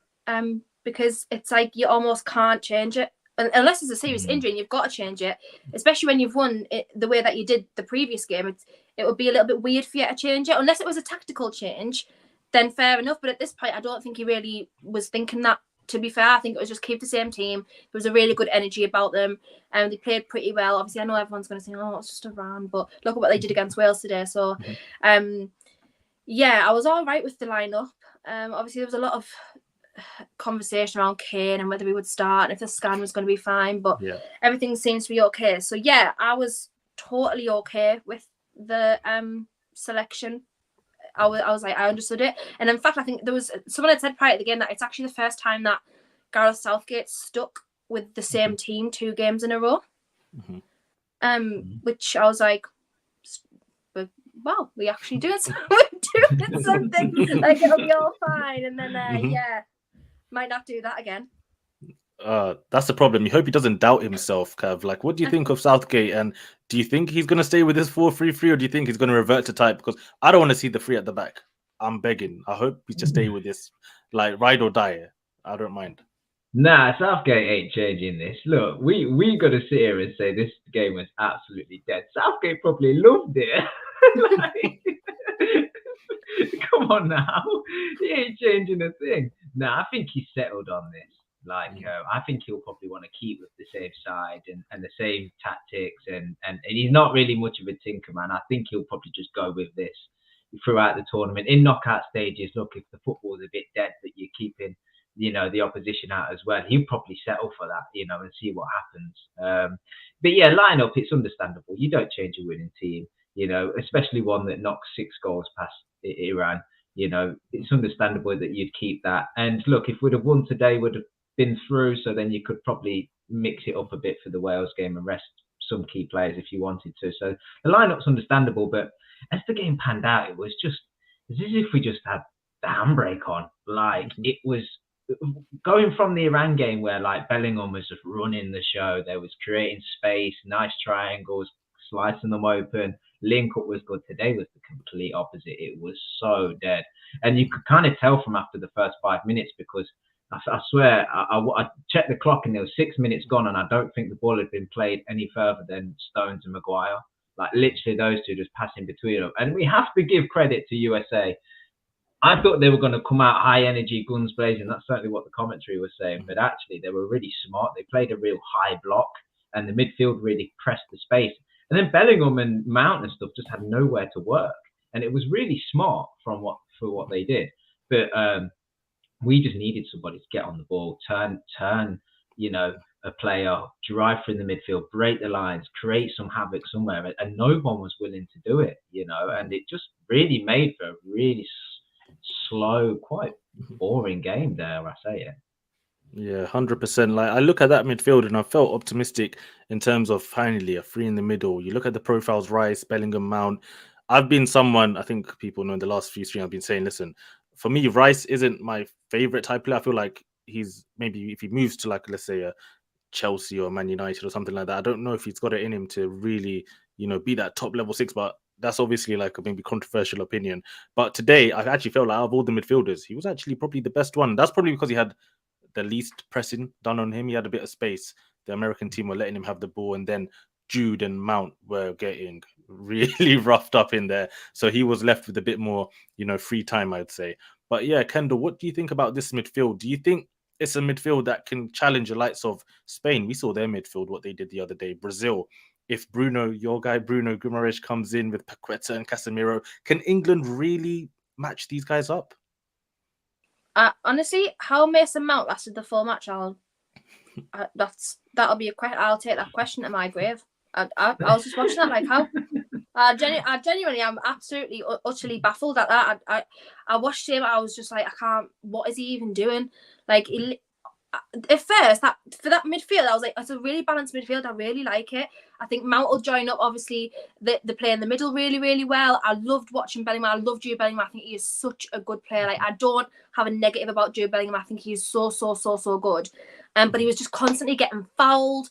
Because it's like you almost can't change it unless it's a serious injury, and you've got to change it. Especially when you've won it the way that you did the previous game, it would be a little bit weird for you to change it unless it was a tactical change. Then fair enough. But at this point, I don't think he really was thinking that. To be fair, I think it was just keep the same team. There was a really good energy about them, and they played pretty well. Obviously, I know everyone's going to say, "Oh, it's just Iran," but look at what they did against Wales today. So, yeah, I was all right with the lineup. Obviously, there was a lot of conversation around Kane and whether he would start and if the scan was going to be fine, but everything seems to be okay. So yeah, I was totally okay with the selection. I was like, I understood it. And in fact, I think there was someone had said prior to the game that it's actually the first time that Gareth Southgate stuck with the same team 2 games in a row. Which I was like, wow, we actually doing something. Like it'll be all fine. And then might not do that again. That's the problem. You hope he doesn't doubt himself, Kev. Like, what do you think of Southgate? And do you think he's going to stay with this 4-3-3, or do you think he's going to revert to type? Because I don't want to see the 3 at the back. I'm begging. I hope he just stay with this, like, ride or die. I don't mind. Nah, Southgate ain't changing this. Look, we got to sit here and say this game was absolutely dead. Southgate probably loved it. Come on now, he ain't changing a thing. Nah, I think he's settled on this. Like, I think he'll probably want to keep with the same side and the same tactics, and he's not really much of a tinker, man. I think he'll probably just go with this throughout the tournament. In knockout stages, look, if the football's a bit dead, but you're keeping, the opposition out as well, he'll probably settle for that, and see what happens. But yeah, lineup, it's understandable. You don't change a winning team, especially one that knocks 6 goals past Iran. It's understandable that you'd keep that. And look, if we'd have won today, would have been through, so then you could probably mix it up a bit for the Wales game and rest some key players if you wanted to. So the lineup's understandable, but as the game panned out, it was just as if we just had the handbrake on. Like, it was going from the Iran game where like Bellingham was just running the show. There was creating space, nice triangles, slicing them open. Link up was good. Today was the complete opposite. It was so dead, and you could kind of tell from after the first 5 minutes, because I swear, I checked the clock and there was 6 minutes gone, and I don't think the ball had been played any further than Stones and Maguire. Like, literally those two just passing between them. And we have to give credit to USA. I thought they were going to come out high energy, guns blazing. That's certainly what the commentary was saying. But actually, they were really smart. They played a real high block, and the midfield really pressed the space. And then Bellingham and Mount and stuff just had nowhere to work. And it was really smart for what they did. But we just needed somebody to get on the ball, turn, a player, drive through the midfield, break the lines, create some havoc somewhere. And no one was willing to do it, and it just really made for a really slow, quite boring game, dare I say it. Yeah, 100%. Like, I look at that midfield and I felt optimistic in terms of finally a 3 in the middle. You look at the profiles, Rice, Bellingham, Mount. I've been someone, I think people know in the last few streams, I've been saying, listen, for me, Rice isn't my favorite type player. I feel like he's maybe, if he moves to, like, let's say a Chelsea or Man United or something like that, I don't know if he's got it in him to really, be that top level 6, but that's obviously like a maybe controversial opinion. But today, I actually felt like out of all the midfielders, he was actually probably the best one. That's probably because he had the least pressing done on him. He had a bit of space. The American team were letting him have the ball, and then Jude and Mount were getting really roughed up in there. So he was left with a bit more, free time, I'd say. But yeah, Kendall, what do you think about this midfield? Do you think it's a midfield that can challenge the likes of Spain? We saw their midfield, what they did the other day. Brazil, if your guy Bruno Guimaraes comes in with Paqueta and Casemiro, can England really match these guys up? Honestly, how Mason Mount lasted the full match, that'll be a question. I'll take that question to my grave. I was just watching that like how. I genuinely am absolutely utterly baffled at that. I watched him. I was just like, I can't. What is he even doing? Like at first, that for that midfield, I was like, it's a really balanced midfield. I really like it. I think Mount will join up. Obviously, the play in the middle really, really well. I loved watching Bellingham. I love Jude Bellingham. I think he is such a good player. Like, I don't have a negative about Jude Bellingham. I think he is so good. But he was just constantly getting fouled.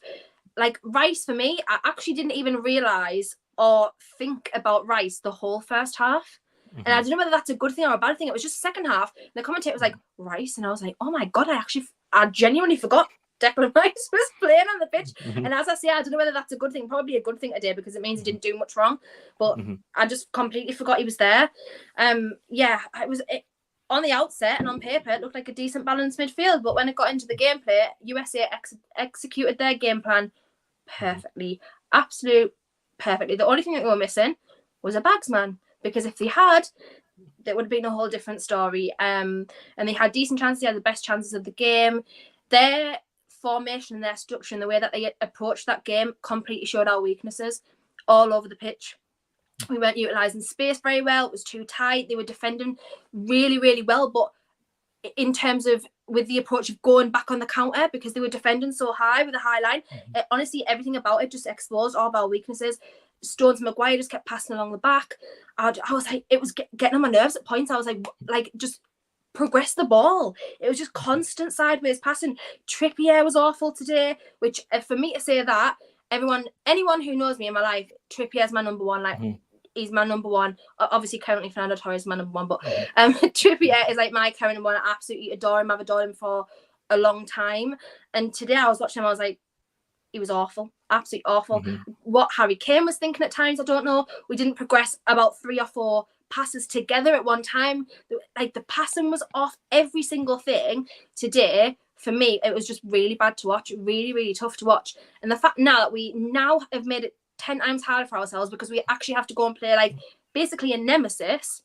Like Rice, for me, I actually didn't even realise or think about Rice the whole first half. And I don't know whether that's a good thing or a bad thing. It was just second half. And the commentator was like, Rice. And I was like, oh my God, I genuinely forgot Declan Rice was playing on the pitch. And as I say, I don't know whether that's a good thing. Probably a good thing today because it means he didn't do much wrong. But I just completely forgot he was there. Yeah, on the outset and on paper, it looked like a decent balanced midfield. But when it got into the gameplay, USA executed their game plan perfectly. Absolute perfectly. The only thing that we were missing was a bagsman, because if they had, it would have been a whole different story. And they had decent chances. They had the best chances of the game. Their formation and their structure and the way that they approached that game completely showed our weaknesses all over the pitch. We weren't utilising space very well. It was too tight. They were defending really, really well, but in terms of with the approach of going back on the counter, because they were defending so high with a high line, honestly, everything about it just exposed all of our weaknesses. Stones Maguire just kept passing along the back. I was like, it was getting on my nerves at points. I was like just progress the ball. It was just constant sideways passing. Trippier was awful today, which for me to say that, anyone who knows me in my life, Trippier is my number one. Like, he's my number one. Obviously, currently Fernando Torres is my number one, but Trippier is like my current number one. I absolutely adore him. I've adored him for a long time. And today I was watching him, I was like, he was awful. Absolutely awful. What Harry Kane was thinking at times, I don't know. We didn't progress about 3 or 4 passes together at one time. Like, the passing was off, every single thing. Today, for me, it was just really bad to watch. Really, really tough to watch. And the fact now that we now have made it 10 times harder for ourselves, because we actually have to go and play like basically a nemesis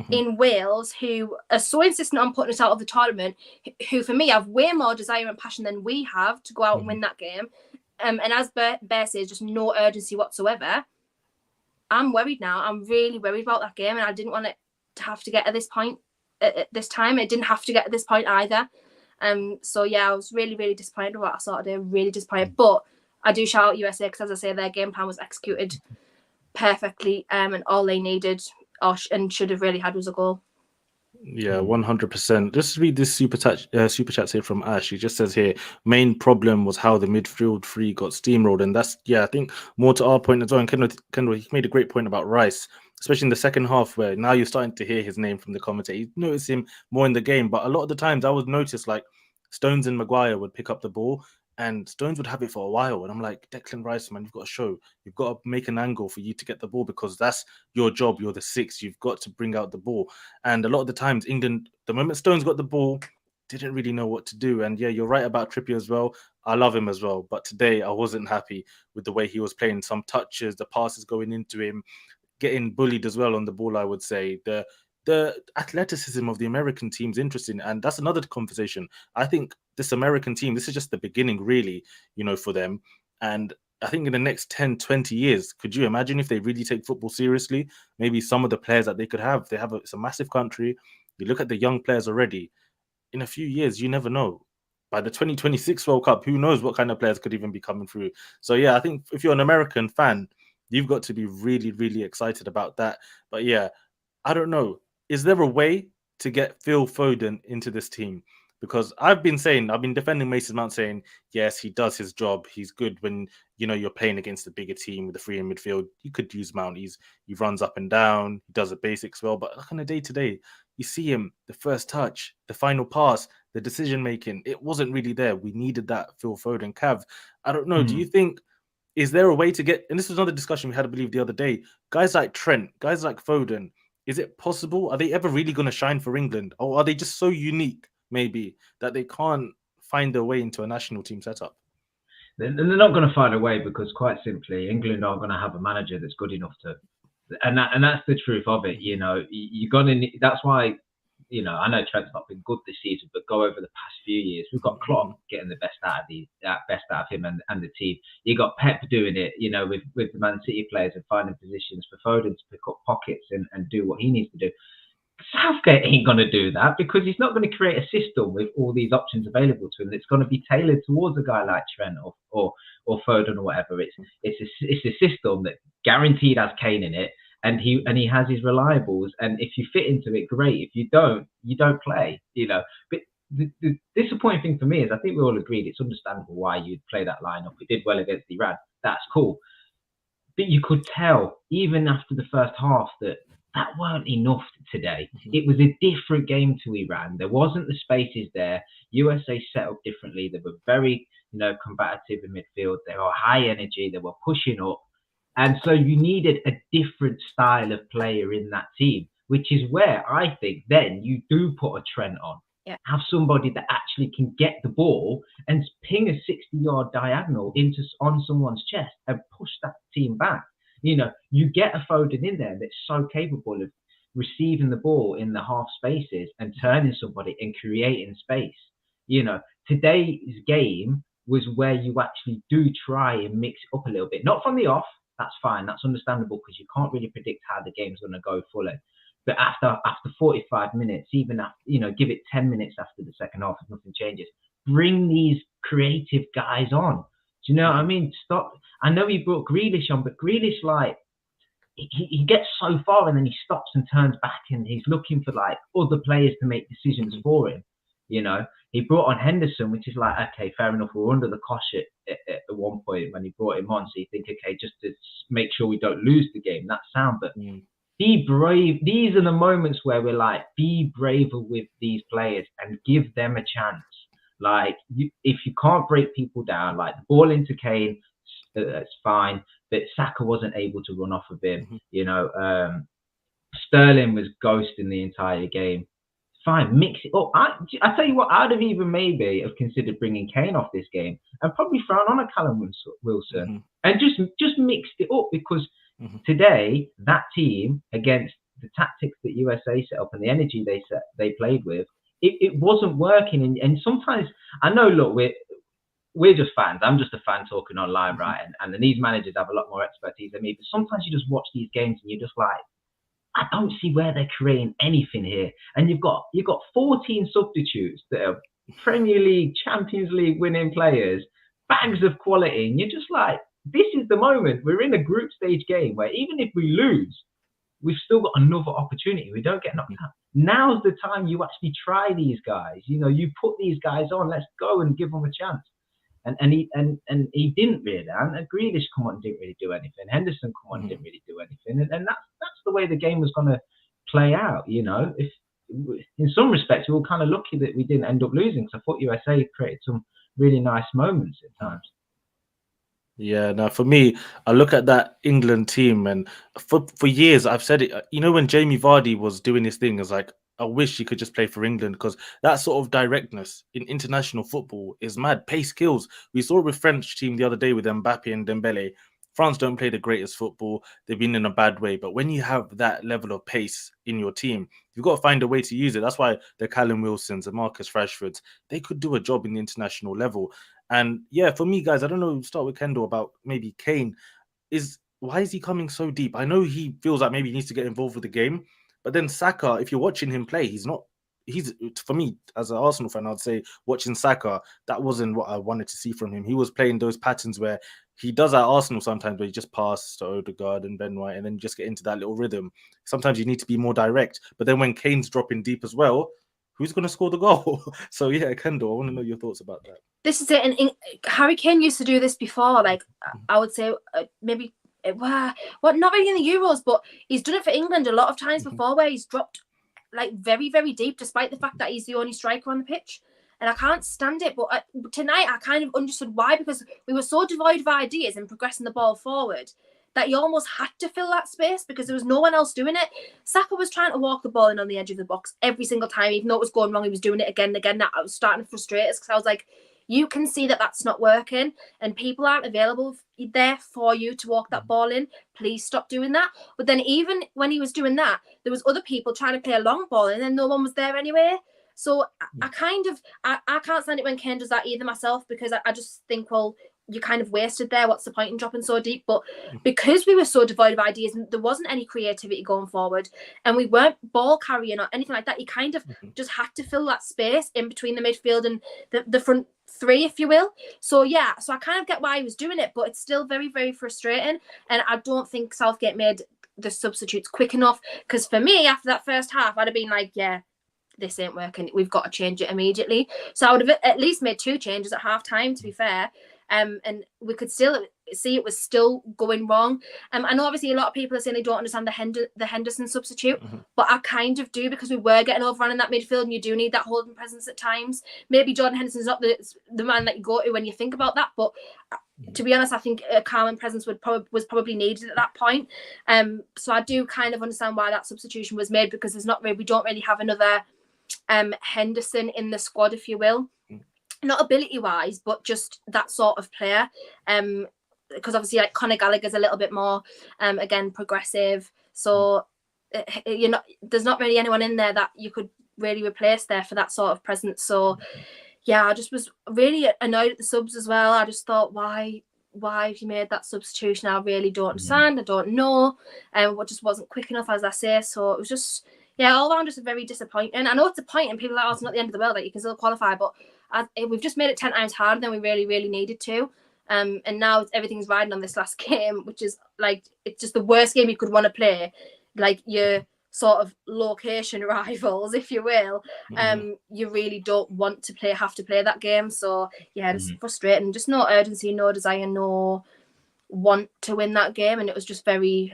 in Wales, who are so insistent on putting us out of the tournament, who for me have way more desire and passion than we have to go out and win that game. And as Bear says, just no urgency whatsoever. I'm worried now. I'm really worried about that game, and I didn't want it to have to get at this point at this time. It didn't have to get at this point either. So yeah, I was really, really disappointed with what I saw today. Really disappointed. But I do shout out USA, because as I say, their game plan was executed perfectly, and all they needed and should have really had was a goal. Yeah, 100%. Just read this super chat here from Ash. He just says here, main problem was how the midfield three got steamrolled, and that's, yeah, I think more to our point as well. And Kendall, he made a great point about Rice, especially in the second half, where now you're starting to hear his name from the commentator. You notice him more in the game, but a lot of the times I would notice like Stones and Maguire would pick up the ball, and Stones would have it for a while. And I'm like, Declan Rice, man, you've got to show. You've got to make an angle for you to get the ball, because that's your job. You're the 6. You've got to bring out the ball. And a lot of the times, England, the moment Stones got the ball, didn't really know what to do. And yeah, you're right about Trippier as well. I love him as well. But today, I wasn't happy with the way he was playing. Some touches, the passes going into him, getting bullied as well on the ball, I would say. The athleticism of the American team is interesting, and that's another conversation. I think this American team, this is just the beginning, really, for them. And I think in the next 10, 20 years, could you imagine if they really take football seriously? Maybe some of the players that they could have. It's a massive country. You look at the young players already. In a few years, you never know. By the 2026 World Cup, who knows what kind of players could even be coming through. So yeah, I think if you're an American fan, you've got to be really, really excited about that. But yeah, I don't know. Is there a way to get Phil Foden into this team? Because I've been defending Mason Mount, saying, yes, he does his job. He's good when, you're playing against a bigger team with a free in midfield. You could use Mount. He runs up and down. He does the basics well. But like on a day-to-day, you see him, the first touch, the final pass, the decision-making, it wasn't really there. We needed that Phil Foden. Cav, I don't know. Do you think, is there a way to get, and this was another discussion we had, I believe, the other day, guys like Trent, guys like Foden, is it possible? Are they ever really going to shine for England? Or are they just so unique, maybe, that they can't find their way into a national team setup? They're not going to find a way, because quite simply, England aren't going to have a manager that's good enough to. And that's the truth of it. You're going to. That's why you know, I know Trent's not been good this season, but go over the past few years, we've got Klopp getting the best out of him and the team. You got Pep doing it, you know, with the Man City players and finding positions for Foden to pick up pockets and do what he needs to do. Southgate ain't going to do that because he's not going to create a system with all these options available to him that's going to be tailored towards a guy like Trent or Foden or whatever. It's a system that guaranteed has Kane in it, and he has his reliables. And if you fit into it, great. If you don't, you don't play. You know. But the disappointing thing for me is I think we all agreed it's understandable why you'd play that lineup. We did well against Iran. That's cool. But you could tell even after the first half that weren't enough today. It was a different game to Iran. There wasn't the spaces there. USA set up differently. They were very, you know, combative in midfield. They were high energy. They were pushing up. And so you needed a different style of player in that team, which is where I think then you do put a Trent on. Yeah. Have somebody that actually can get the ball and ping a 60-yard diagonal on someone's chest and push that team back. You know, you get a Foden in there that's so capable of receiving the ball in the half spaces and turning somebody and creating space. You know, today's game was where you actually do try and mix it up a little bit. Not from the off, that's fine, that's understandable because you can't really predict how the game's going to go fully. But after 45 minutes, even after, you know, give it 10 minutes after the second half if nothing changes, bring these creative guys on. Do you know what I mean? Stop. I know he brought Grealish on, but Grealish, like, he gets so far and then he stops and turns back and he's looking for, like, other players to make decisions for him. You know, he brought on Henderson, which is like, okay, fair enough. We're under the cosh at one point when he brought him on. So you think, okay, just to make sure we don't lose the game, that's sound. But be brave. These are the moments where we're like, be braver with these players and give them a chance. Like, if you can't break people down, like the ball into Kane, that's fine. But Saka wasn't able to run off of him. You know, Sterling was ghosting the entire game. Fine, mix it up. I tell you what, I'd have even maybe have considered bringing Kane off this game and probably thrown on a Callum Wilson and just mixed it up because today that team against the tactics that USA set up and the energy they played with, it wasn't working. And sometimes I know, look, we're just fans. I'm just a fan talking online, right? And these managers have a lot more expertise than me. But sometimes you just watch these games and you're just like, I don't see where they're creating anything here. And you've got 14 substitutes that are Premier League, Champions League winning players, bags of quality. And you're just like, this is the moment. We're in a group stage game where even if we lose, we've still got another opportunity. We don't get knocked out. Now's the time you actually try these guys. You know, you put these guys on. Let's go and give them a chance. And he didn't really. And Grealish come on, didn't really do anything. Henderson come on, didn't really do anything. And that's the way the game was going to play out. You know, if in some respects we were kind of lucky that we didn't end up losing because I thought USA created some really nice moments at times. Yeah, now for me, I look at that England team, and for years I've said it. You know, when Jamie Vardy was doing his thing, it's like, I wish he could just play for England because that sort of directness in international football is mad. Pace kills. We saw it with French team the other day with Mbappe and Dembele. France don't play the greatest football. They've been in a bad way. But when you have that level of pace in your team, you've got to find a way to use it. That's why the Callum Wilsons and Marcus Rashfords, they could do a job in the international level. And yeah, for me, guys, I don't know, start with Kendall about maybe Kane. Why is he coming so deep? I know he feels like maybe he needs to get involved with the game. But then Saka, if you're watching him play, he's for me, as an Arsenal fan, I'd say watching Saka, that wasn't what I wanted to see from him. He was playing those patterns where he does at Arsenal sometimes, where he just passes to Odegaard and Ben White and then just get into that little rhythm. Sometimes you need to be more direct. But then when Kane's dropping deep as well, who's going to score the goal? So yeah, Kendall, I want to know your thoughts about that. This is it. And Harry Kane used to do this before. Like, I would say maybe... not really in the Euros, but he's done it for England a lot of times before where he's dropped like very, very deep despite the fact that he's the only striker on the pitch. And I can't stand it. But tonight I kind of understood why, because we were so devoid of ideas and progressing the ball forward that you almost had to fill that space because there was no one else doing it. Saka was trying to walk the ball in on the edge of the box every single time, even though it was going wrong. He was doing it again and again. That I was starting to frustrate us because I was like, you can see that that's not working and people aren't available there for you to walk that ball in. Please stop doing that. But then even when he was doing that, there was other people trying to play a long ball and then no one was there anyway. So I can't stand it when Kane does that either myself, because I just think, well, you kind of wasted there. What's the point in dropping so deep? But because we were so devoid of ideas and there wasn't any creativity going forward and we weren't ball carrying or anything like that, you kind of just had to fill that space in between the midfield and the front three, if you will. So yeah, so I kind of get why he was doing it, but it's still very, very frustrating. And I don't think Southgate made the substitutes quick enough, because for me, after that first half, I'd have been like, yeah, this ain't working. We've got to change it immediately. So I would have at least made 2 changes at half time, to be fair. And we could still see it was still going wrong. I know obviously a lot of people are saying they don't understand the Henderson substitute, but I kind of do, because we were getting overrun in that midfield and you do need that holding presence at times. Maybe Jordan Henderson's not the man that you go to when you think about that, but to be honest, I think a calming presence was probably needed at that point. So I do kind of understand why that substitution was made, because we don't really have another Henderson in the squad, if you will. Not ability-wise, but just that sort of player. Because obviously, like, Conor Gallagher's a little bit more, again, progressive. So there's not really anyone in there that you could really replace there for that sort of presence. So yeah, I just was really annoyed at the subs as well. I just thought, why have you made that substitution? I really don't understand. I don't know. What just wasn't quick enough, as I say. So it was just, yeah, all around just very disappointing. I know it's a point and people are like, oh, it's not the end of the world, like, you can still qualify, but we've just made it 10 times harder than we really, really needed to. And now everything's riding on this last game, which is like, it's just the worst game you could want to play. Like your sort of location rivals, if you will. You really don't want to have to play that game. So yeah, it's frustrating. Just no urgency, no desire, no want to win that game. And it was just very,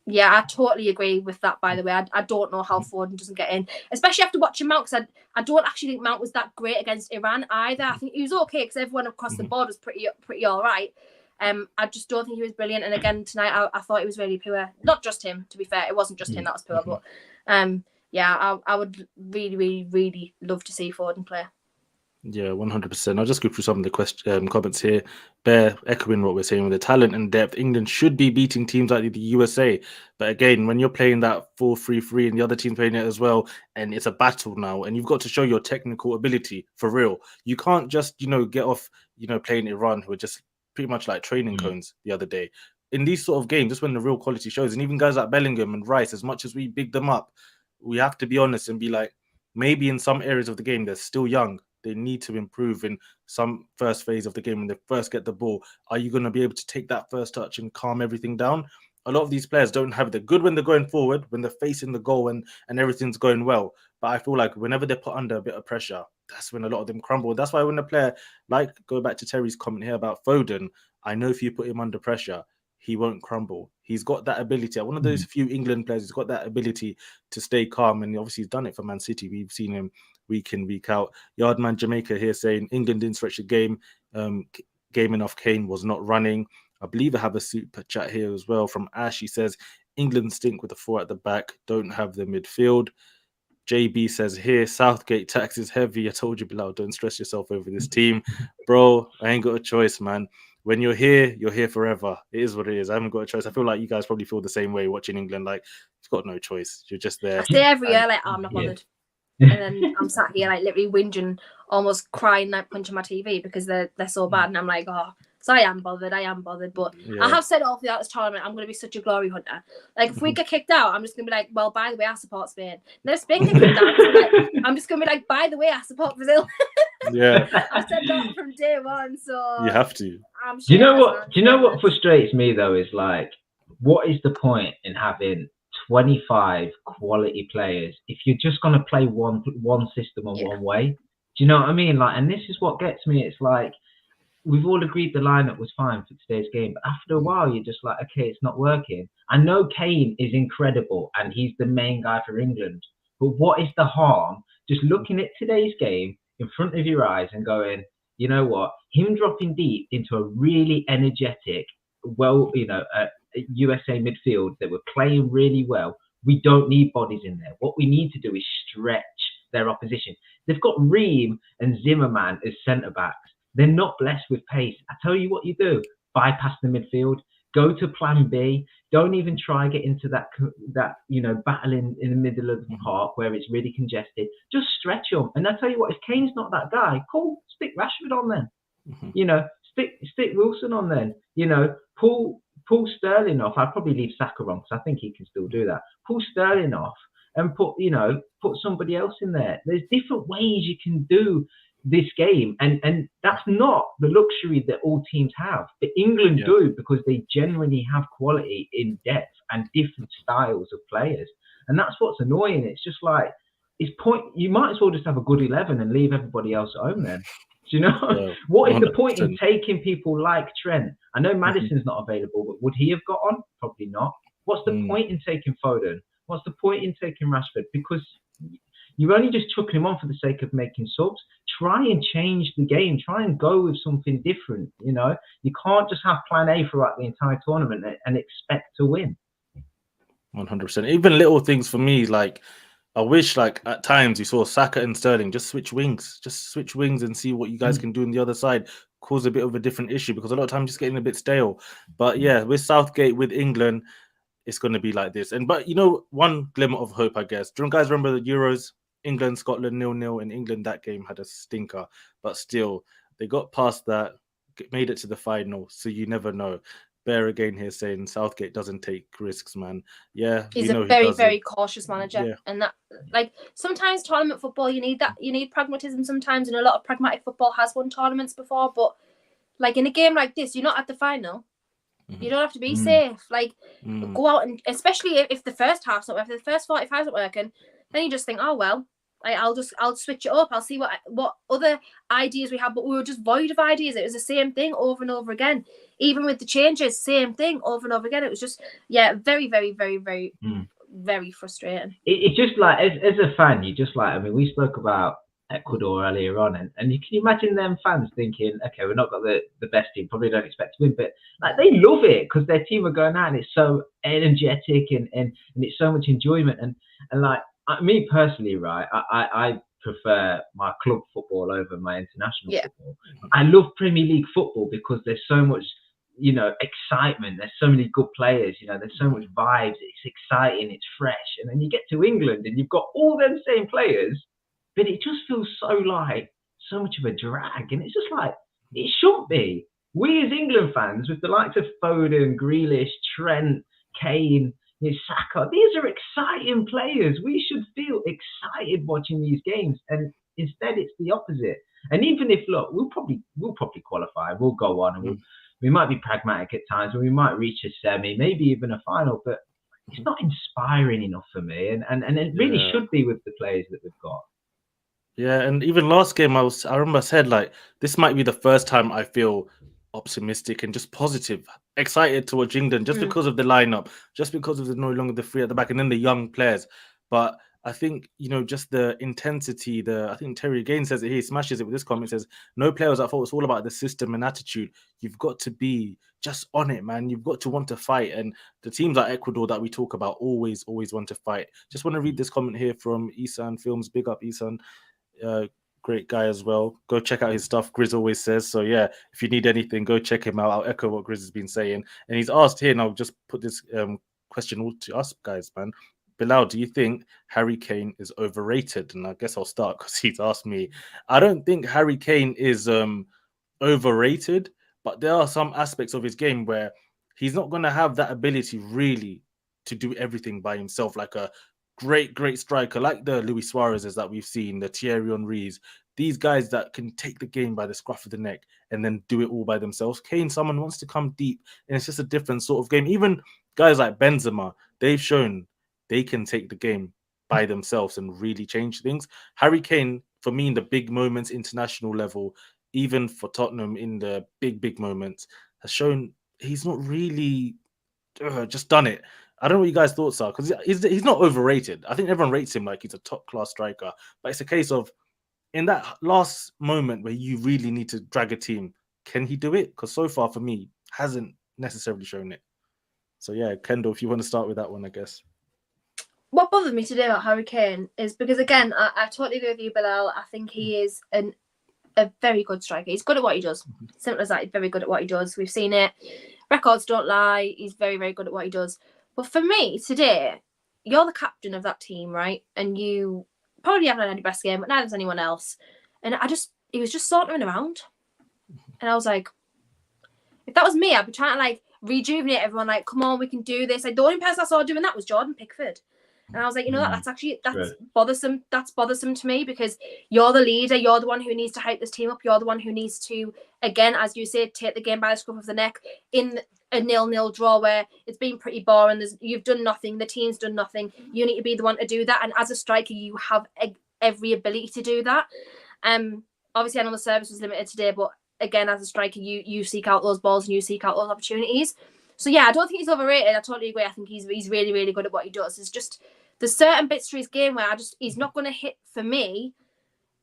yeah, I totally agree with that, by the way. I don't know how Foden doesn't get in, especially after watching Mount, because I don't actually think Mount was that great against Iran either. I think he was okay because everyone across the board was pretty all right. I just don't think he was brilliant. And again, tonight, I thought he was really poor. Not just him, to be fair. It wasn't just him that was poor. But yeah, I would really, really, really love to see Foden play. Yeah, 100%. I'll just go through some of the comments here. Bear echoing what we're saying with the talent and depth. England should be beating teams like the USA. But again, when you're playing that 4-3-3 and the other team playing it as well, and it's a battle now, and you've got to show your technical ability for real. You can't just, get off, playing Iran, who are just pretty much like training cones the other day. In these sort of games, just when the real quality shows, and even guys like Bellingham and Rice, as much as we big them up, we have to be honest and be like, maybe in some areas of the game, they're still young. They need to improve in some first phase of the game when they first get the ball. Are you going to be able to take that first touch and calm everything down? A lot of these players don't have it. They're good when they're going forward, when they're facing the goal and everything's going well. But I feel like whenever they're put under a bit of pressure, that's when a lot of them crumble. That's why when a player, go back to Terry's comment here about Foden, I know if you put him under pressure, he won't crumble. He's got that ability. One of those few England players who's got that ability to stay calm. And obviously he's done it for Man City. We've seen him week in, week out. Yardman Jamaica here saying England didn't stretch the game. Game enough. Kane was not running. I believe I have a super chat here as well from Ash. He says, England stink with the 4 at the back. Don't have the midfield. JB says here, Southgate tax is heavy. I told you, Bilal, don't stress yourself over this team. Bro, I ain't got a choice, man. When you're here forever. It is what it is. I haven't got a choice. I feel like you guys probably feel the same way watching England. Like, you've got no choice. You're just there. I say every year, like, I'm not bothered. And then I'm sat here, like, literally whinging, almost crying, like, punching my TV because they're so bad. And I'm like, oh, so I am bothered. But I have said all throughout this tournament, I'm going to be such a glory hunter. Like, if we get kicked out, I'm just going to be like, well, by the way, I support Spain. Now, if Spain get kicked out, I'm just going to be like, by the way, I support Brazil. Yeah. I've said that from day one, so you have to. Do you know what frustrates me though is, like, what is the point in having 25 quality players if you're just going to play one system or one way? Do you know what I mean? Like, and this is what gets me. It's like, we've all agreed the lineup was fine for today's game, but after a while you're just like, okay, it's not working. I know Kane is incredible and he's the main guy for England, but what is the harm just looking at today's game in front of your eyes and going, you know what, him dropping deep into a really energetic, USA midfield that were playing really well. We don't need bodies in there. What we need to do is stretch their opposition. They've got Ream and Zimmerman as centre-backs. They're not blessed with pace. I tell you what you do. Bypass the midfield. Go to plan B. Don't even try get into that battle in the middle of the park where it's really congested. Just stretch them. And I tell you what, if Kane's not that guy, cool, stick Rashford on then. Stick Wilson on then. Pull Sterling off. I'd probably leave Saka on because I think he can still do that. Pull Sterling off and put somebody else in there. There's different ways you can do this game, and that's not the luxury that all teams have, but England do, because they generally have quality in depth and different styles of players, and that's what's annoying. It's just like you might as well just have a good 11 and leave everybody else at home then. Do you know? What is the point in taking people like Trent? I know Maddison's not available, but would he have got on? Probably not. What's the point in taking Foden? What's the point in taking Rashford? Because you're only just chucking him on for the sake of making subs. Try and change the game. Try and go with something different. You can't just have plan A throughout the entire tournament and expect to win. 100%. Even little things for me, like I wish, like at times you saw Saka and Sterling just switch wings, and see what you guys can do on the other side. Cause a bit of a different issue, because a lot of times just getting a bit stale. But yeah, with Southgate, with England, it's going to be like this. But one glimmer of hope, I guess. Do you guys remember the Euros? England, Scotland 0-0, and England that game had a stinker, but still they got past that, made it to the final. So you never know. Bear again here saying Southgate doesn't take risks, man. Yeah, he's a very, very cautious manager, and that, like, sometimes tournament football, you need that. You need pragmatism sometimes, and a lot of pragmatic football has won tournaments before. But like in a game like this, you're not at the final. You don't have to be safe. Like, go out, and especially if the first half's not working, if the first 45's not working, then you just think, oh well. I'll switch it up. I'll see what other ideas we have, but we were just void of ideas. It was the same thing over and over again. Even with the changes, same thing over and over again. It was just, very, very, very, very, very frustrating. It's just like, as a fan, you just like, I mean, we spoke about Ecuador earlier on, and you can imagine them fans thinking, okay, we've not got the best team, probably don't expect to win, but like they love it because their team are going out and it's so energetic and it's so much enjoyment and like. Me personally, right, I prefer my club football over my international football. I love Premier League football because there's so much, excitement. There's so many good players, there's so much vibes. It's exciting, it's fresh. And then you get to England and you've got all them same players, but it just feels so much of a drag. And it's just like, it shouldn't be. We as England fans, with the likes of Foden, Grealish, Trent, Kane, Saka, these are exciting players. We should feel excited watching these games, and instead it's the opposite. And even if we'll probably qualify, we'll go on, and we might be pragmatic at times, and we might reach a semi, maybe even a final, but it's not inspiring enough for me, and it really should be with the players that we've got. Yeah, and even last game, I remember I said, like, this might be the first time I feel optimistic and just positive, excited to watch England, just because of the lineup, just because of the no longer the three at the back, and then the young players. But I think, just the intensity, I think Terry again says it, he smashes it with this comment, says, no players at fault, it's all about the system and attitude. You've got to be just on it, man. You've got to want to fight. And the teams like Ecuador that we talk about always want to fight. Just want to read this comment here from Isan Films. Big up, Isan. Great guy as well. Go check out his stuff, Grizz always says. So yeah, if you need anything, go check him out. I'll echo what Grizz has been saying. And he's asked here, and I'll just put this question all to us guys, man. Bilal, do you think Harry Kane is overrated? And I guess I'll start because he's asked me. I don't think Harry Kane is overrated, but there are some aspects of his game where he's not going to have that ability really to do everything by himself, like a great striker like the Luis Suarez's that we've seen, the Thierry Henry's, these guys that can take the game by the scruff of the neck and then do it all by themselves. Kane, someone wants to come deep, and it's just a different sort of game. Even guys like Benzema, they've shown they can take the game by themselves and really change things. Harry Kane, for me, in the big moments, international level, even for Tottenham in the big moments, has shown he's not really just done it. I don't know what you guys' thoughts are, because he's not overrated. I think everyone rates him like he's a top-class striker. But it's a case of, in that last moment where you really need to drag a team, can he do it? Because so far, for me, hasn't necessarily shown it. So yeah, Kendall, if you want to start with that one, I guess. what bothers me today about Harry Kane is because, again, I totally agree with you, Bilal. I think he is a very good striker. He's good at what he does. Simple as that. He's very good at what he does. We've seen it. Records don't lie. He's very, very good at what he does. But for me today, you're the captain of that team, right? And you probably haven't had any best game, but neither has anyone else. And he was just sauntering around. And I was like, if that was me, I'd be trying to like rejuvenate everyone. Like, come on, we can do this. Like, the only person I saw doing that was Jordan Pickford. And I was like, you know, that's bothersome. That's bothersome to me because you're the leader. You're the one who needs to hype this team up. You're the one who needs to, again, as you said, take the game by the scruff of the neck in a 0-0 draw where it's been pretty boring. You've done nothing. The team's done nothing. You need to be the one to do that. And as a striker, you have every ability to do that. Obviously, I know the service was limited today, but again, as a striker, you seek out those balls and you seek out those opportunities. So yeah, I don't think he's overrated. I totally agree. I think he's really, really good at what he does. It's just there's certain bits to his game where he's not going to hit for me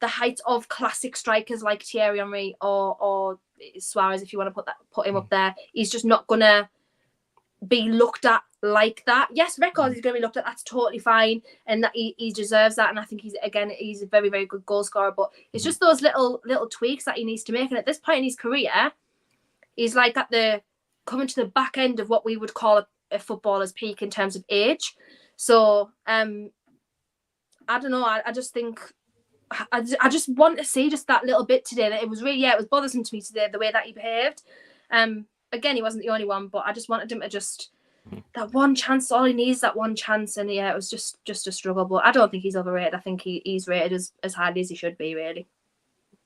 the height of classic strikers like Thierry Henry or Suarez, if you want to put him up there. He's just not going to be looked at like that. Yes, records he's going to be looked at. That's totally fine, and that he deserves that. And I think he's a very, very good goal scorer. But it's just those little tweaks that he needs to make. And at this point in his career, he's like coming to the back end of what we would call a footballer's peak in terms of age. So I don't know. I just think I just want to see just that little bit today. That it was really, it was bothersome to me today the way that he behaved. Again, he wasn't the only one, but I just wanted him to just that one chance. All he needs that one chance, and yeah, it was just a struggle. But I don't think he's overrated. I think he's rated as highly as he should be, really.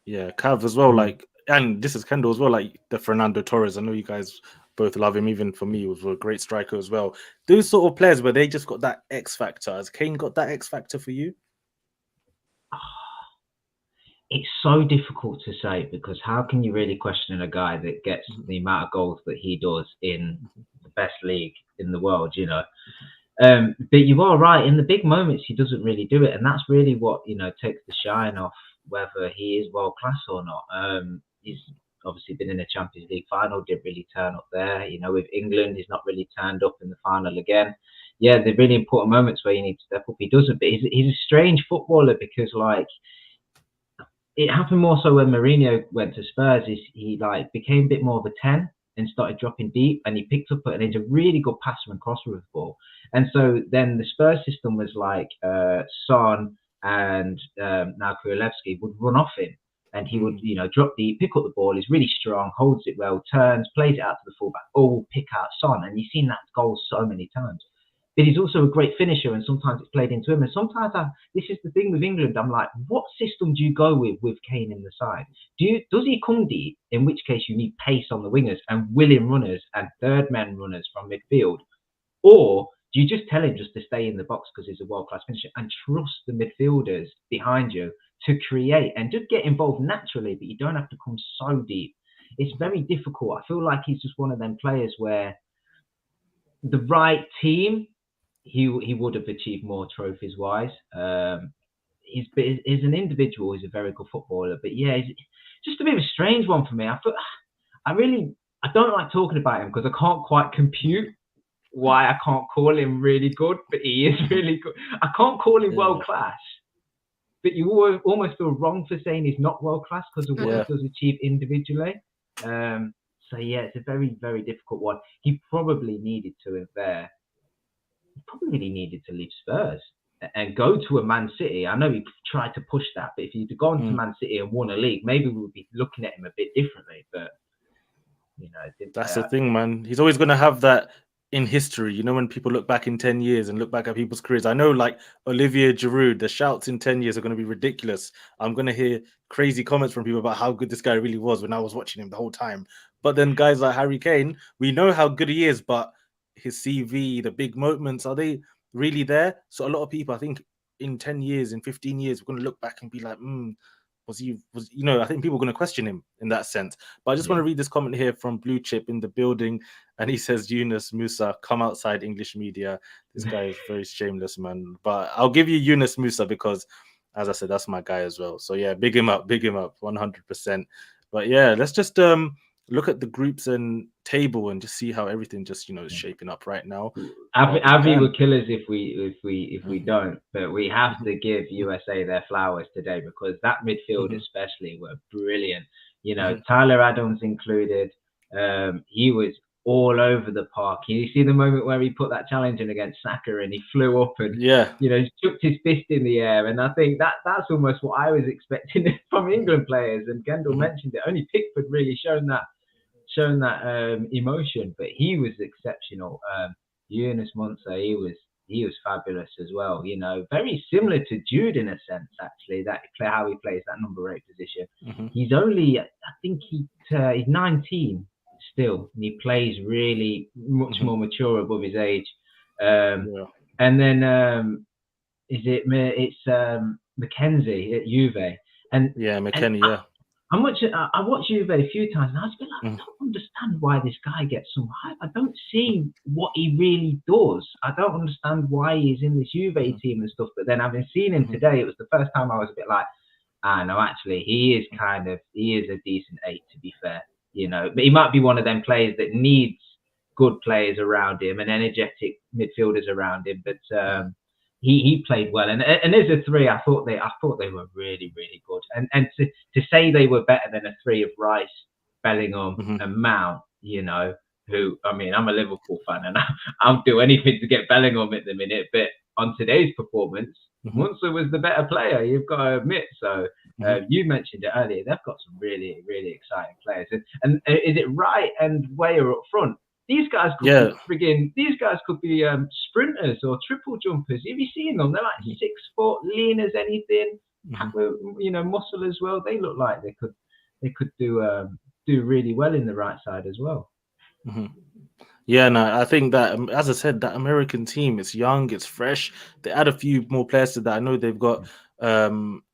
Yeah, Cav as well. Like, and this is Kendall as well. Like the Fernando Torres. I know you guys both love him. Even for me, he was a great striker as well. Those sort of players where they just got that X factor. Has Kane got that X factor for you? It's so difficult to say because how can you really question a guy that gets the amount of goals that he does in the best league in the world, you know? But you are right. In the big moments, he doesn't really do it. And that's really what, you know, takes the shine off whether he is world class or not. He's obviously been in a Champions League final, didn't really turn up there. You know, with England, he's not really turned up in the final again. Yeah, the really important moments where you need to step up, he doesn't. But he's a strange footballer because, like, it happened more so when Mourinho went to Spurs. He like became a bit more of a 10 and started dropping deep, and he picked up and he's a really good passer and crosser with the ball. And so then the Spurs system was like Son and now Krulevsky would run off him, and he would, you know, drop deep, pick up the ball. He's really strong, holds it well, turns, plays it out to the fullback, or pick out Son. And you've seen that goal so many times. But he's also a great finisher, and sometimes it's played into him. And sometimes this is the thing with England. I'm like, what system do you go with Kane in the side? Does he come deep? In which case you need pace on the wingers and willing runners and third men runners from midfield, or do you just tell him just to stay in the box because he's a world-class finisher and trust the midfielders behind you to create and just get involved naturally, but you don't have to come so deep. It's very difficult. I feel like he's just one of them players where the right team, he would have achieved more trophies wise. He's an individual, he's a very good footballer, but yeah, he's just a bit of a strange one for me. I don't like talking about him because I can't quite compute why I can't call him really good, but he is really good. I can't call him world class, but you almost feel wrong for saying he's not world class because of what he does achieve individually. So yeah, it's a very, very difficult one. He probably needed to leave Spurs and go to a Man City. I know he tried to push that, but if he'd gone to Man City and won a league, maybe we would be looking at him a bit differently. But you know, that's the thing, man. He's always going to have that in history. You know, when people look back in 10 years and look back at people's careers, I know like Olivier Giroud, the shouts in 10 years are going to be ridiculous. I'm going to hear crazy comments from people about how good this guy really was when I was watching him the whole time. But then guys like Harry Kane, we know how good he is, but his CV, the big moments, are they really there? So a lot of people, I think in 10 years, in 15 years, we're going to look back and be like, I think people are going to question him in that sense. But I just want to read this comment here from Blue Chip in the building. And he says, Yunus Musa, come outside English media. This guy is very shameless, man. But I'll give you Yunus Musa because, as I said, that's my guy as well. So yeah, big him up, 100%. But yeah, let's just look at the groups and table and just see how everything just, is shaping up right now. Avi will kill us if we don't, but we have to give USA their flowers today, because that midfield especially were brilliant. You know, Tyler Adams included. He was all over the park. You see the moment where he put that challenge in against Saka and he flew up and you know, chucked his fist in the air. And I think that's almost what I was expecting from England players. And Kendall mentioned it. Only Pickford really shown that emotion, but he was exceptional. Yunus Monsah, he was fabulous as well. You know, very similar to Jude in a sense, actually. How he plays that number 8 position. He's only, I think he's 19 still, and he plays really much more mature above his age. And then it's McKenzie at Juve, and McKennie. I watched Juve a few times, and I was like, I don't understand why this guy gets some hype. I don't see what he really does. I don't understand why he's in this Juve team and stuff. But then having seen him today, it was the first time I was a bit like, no, actually, he is a decent 8, to be fair. You know, but he might be one of them players that needs good players around him and energetic midfielders around him. But he played well, and as a 3, I thought they were really, really good. And to say they were better than a 3 of Rice, Bellingham, and Mount, you know, who, I mean, I'm a Liverpool fan, and I'll do anything to get Bellingham at the minute. But on today's performance, Monsah was the better player, you've got to admit. So you mentioned it earlier, they've got some really, really exciting players. And is it Wright and Weah up front? These guys could be sprinters or triple jumpers. Have you seen them? They're like 6 foot, lean as anything. You know, muscle as well. They look like they could do really well in the right side as well. Yeah, no, I think that, as I said, that American team, it's young, it's fresh. They add a few more players to that. I know they've got there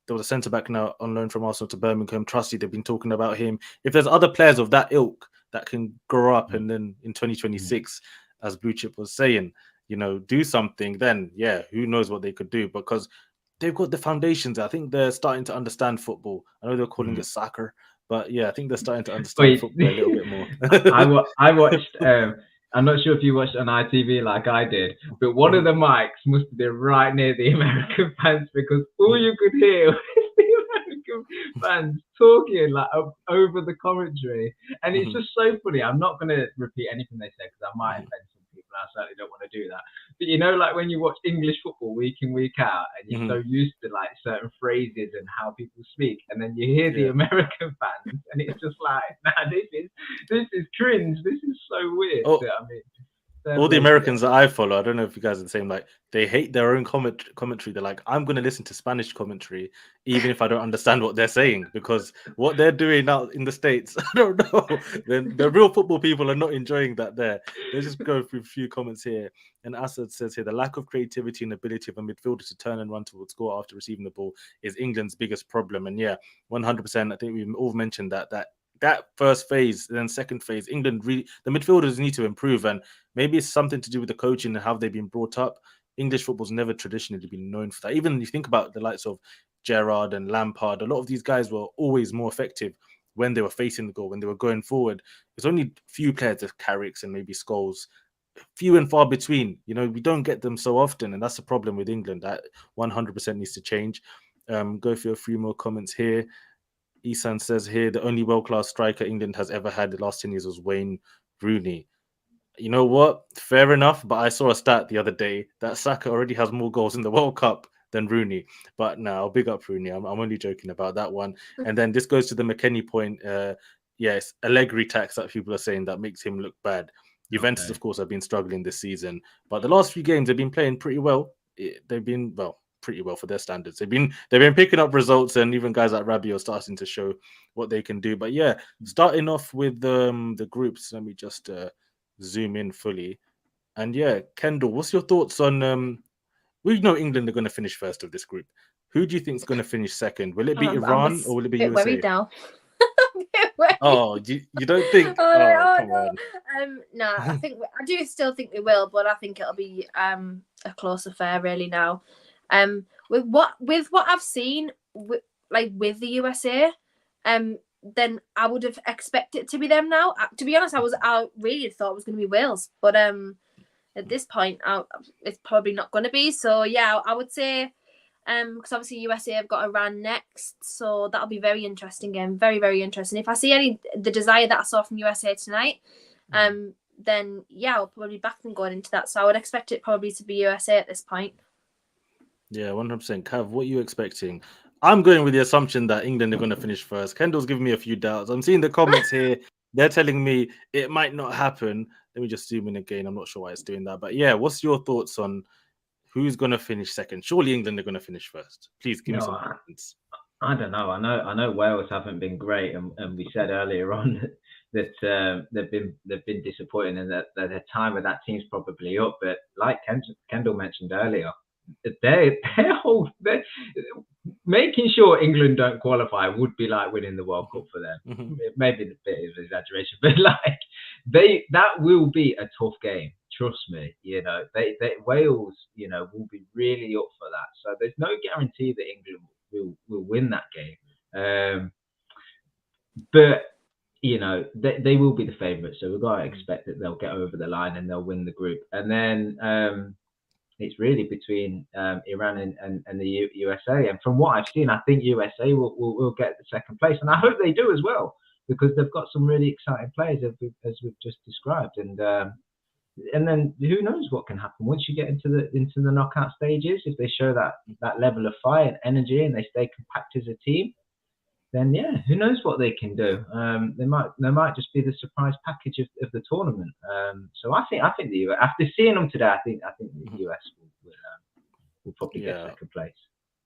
was a centre back now on loan from Arsenal to Birmingham, Trusty. They've been talking about him. If there's other players of that ilk that can grow up and then in 2026, as Blue Chip was saying, you know, do something, then who knows what they could do, because they've got the foundations. I think they're starting to understand football. I know they're calling it soccer, but I think they're starting to understand football a little bit more. I watched, I'm not sure if you watched on ITV like I did, but one of the mics must have been right near the American fans, because all you could hear was the American fans talking like over the commentary. And it's just so funny. I'm not going to repeat anything they said, because I might offend some people. I certainly don't want to do that. But you know, like when you watch English football week in, week out, and you're so used to like certain phrases and how people speak, and then you hear the American fans, and it's just like, nah, this is cringe. This is so weird. I mean, all the Americans that I follow, I don't know if you guys are the same, like they hate their own commentary. They're like, I'm going to listen to Spanish commentary even if I don't understand what they're saying, because what they're doing out in the States, I don't know. The real football people are not enjoying that there. Let's just go through a few comments here. And Asad says here, the lack of creativity and ability of a midfielder to turn and run towards goal after receiving the ball is England's biggest problem. And 100%, I think we've all mentioned that first phase, then second phase, England really, the midfielders need to improve, and maybe it's something to do with the coaching and how they've been brought up. English football's never traditionally been known for that. Even if you think about the likes of Gerrard and Lampard, a lot of these guys were always more effective when they were facing the goal, when they were going forward. There's only few players, like Carricks and maybe Scholes, few and far between. You know, we don't get them so often, and that's the problem with England. That 100% needs to change. Go through a few more comments here. Isan says here, the only world-class striker England has ever had the last 10 years was Wayne Rooney. You know what? Fair enough, but I saw a stat the other day that Saka already has more goals in the World Cup than Rooney. But no, I'll big up Rooney. I'm only joking about that one. And then this goes to the McKennie point. Yes, Allegri tax that people are saying that makes him look bad. Juventus, of course, have been struggling this season. But the last few games, they've been playing pretty well. They've been, pretty well for their standards. They've been picking up results, and even guys like Rabiot starting to show what they can do. But starting off with the groups, let me just zoom in fully. And Kendall, what's your thoughts on we know England are going to finish first of this group. Who do you think is going to finish second? Will it be Iran or will it be USA? Worried now. Oh, you don't think? Come on. No, I do still think we will, but I think it'll be a close affair really now. With what I've seen with the USA, then I would have expected it to be them now. To be honest, I really thought it was going to be Wales, but at this point, it's probably not going to be. So yeah, I would say, because obviously USA have got Iran next, so that'll be very interesting game, very, very interesting. If I see the desire that I saw from USA tonight, then yeah, I'll probably back them going into that. So I would expect it probably to be USA at this point. Yeah, 100%. Cav, what are you expecting? I'm going with the assumption that England are going to finish first. Kendall's giving me a few doubts. I'm seeing the comments here. They're telling me it might not happen. Let me just zoom in again. I'm not sure why it's doing that. But yeah, what's your thoughts on who's going to finish second? Surely England are going to finish first. Please give me some comments. I don't know. I know Wales haven't been great, and we said earlier on that they've been disappointing, and that their time with that team's probably up. But like Kendall mentioned earlier, they're making sure England don't qualify would be like winning the World Cup for them. Maybe a bit of exaggeration, but like that will be a tough game. Trust me. They Wales, will be really up for that. So there's no guarantee that England will win that game. But they will be the favourites, so we've got to expect that they'll get over the line and they'll win the group. And then it's really between Iran and the USA. And from what I've seen, I think USA will get the second place, and I hope they do as well, because they've got some really exciting players as we've just described. And then who knows what can happen once you get into the knockout stages. If they show that level of fire and energy and they stay compact as a team, then yeah, who knows what they can do. They might just be the surprise package of the tournament. So I think the US, after seeing them today, I think the US will probably get second place.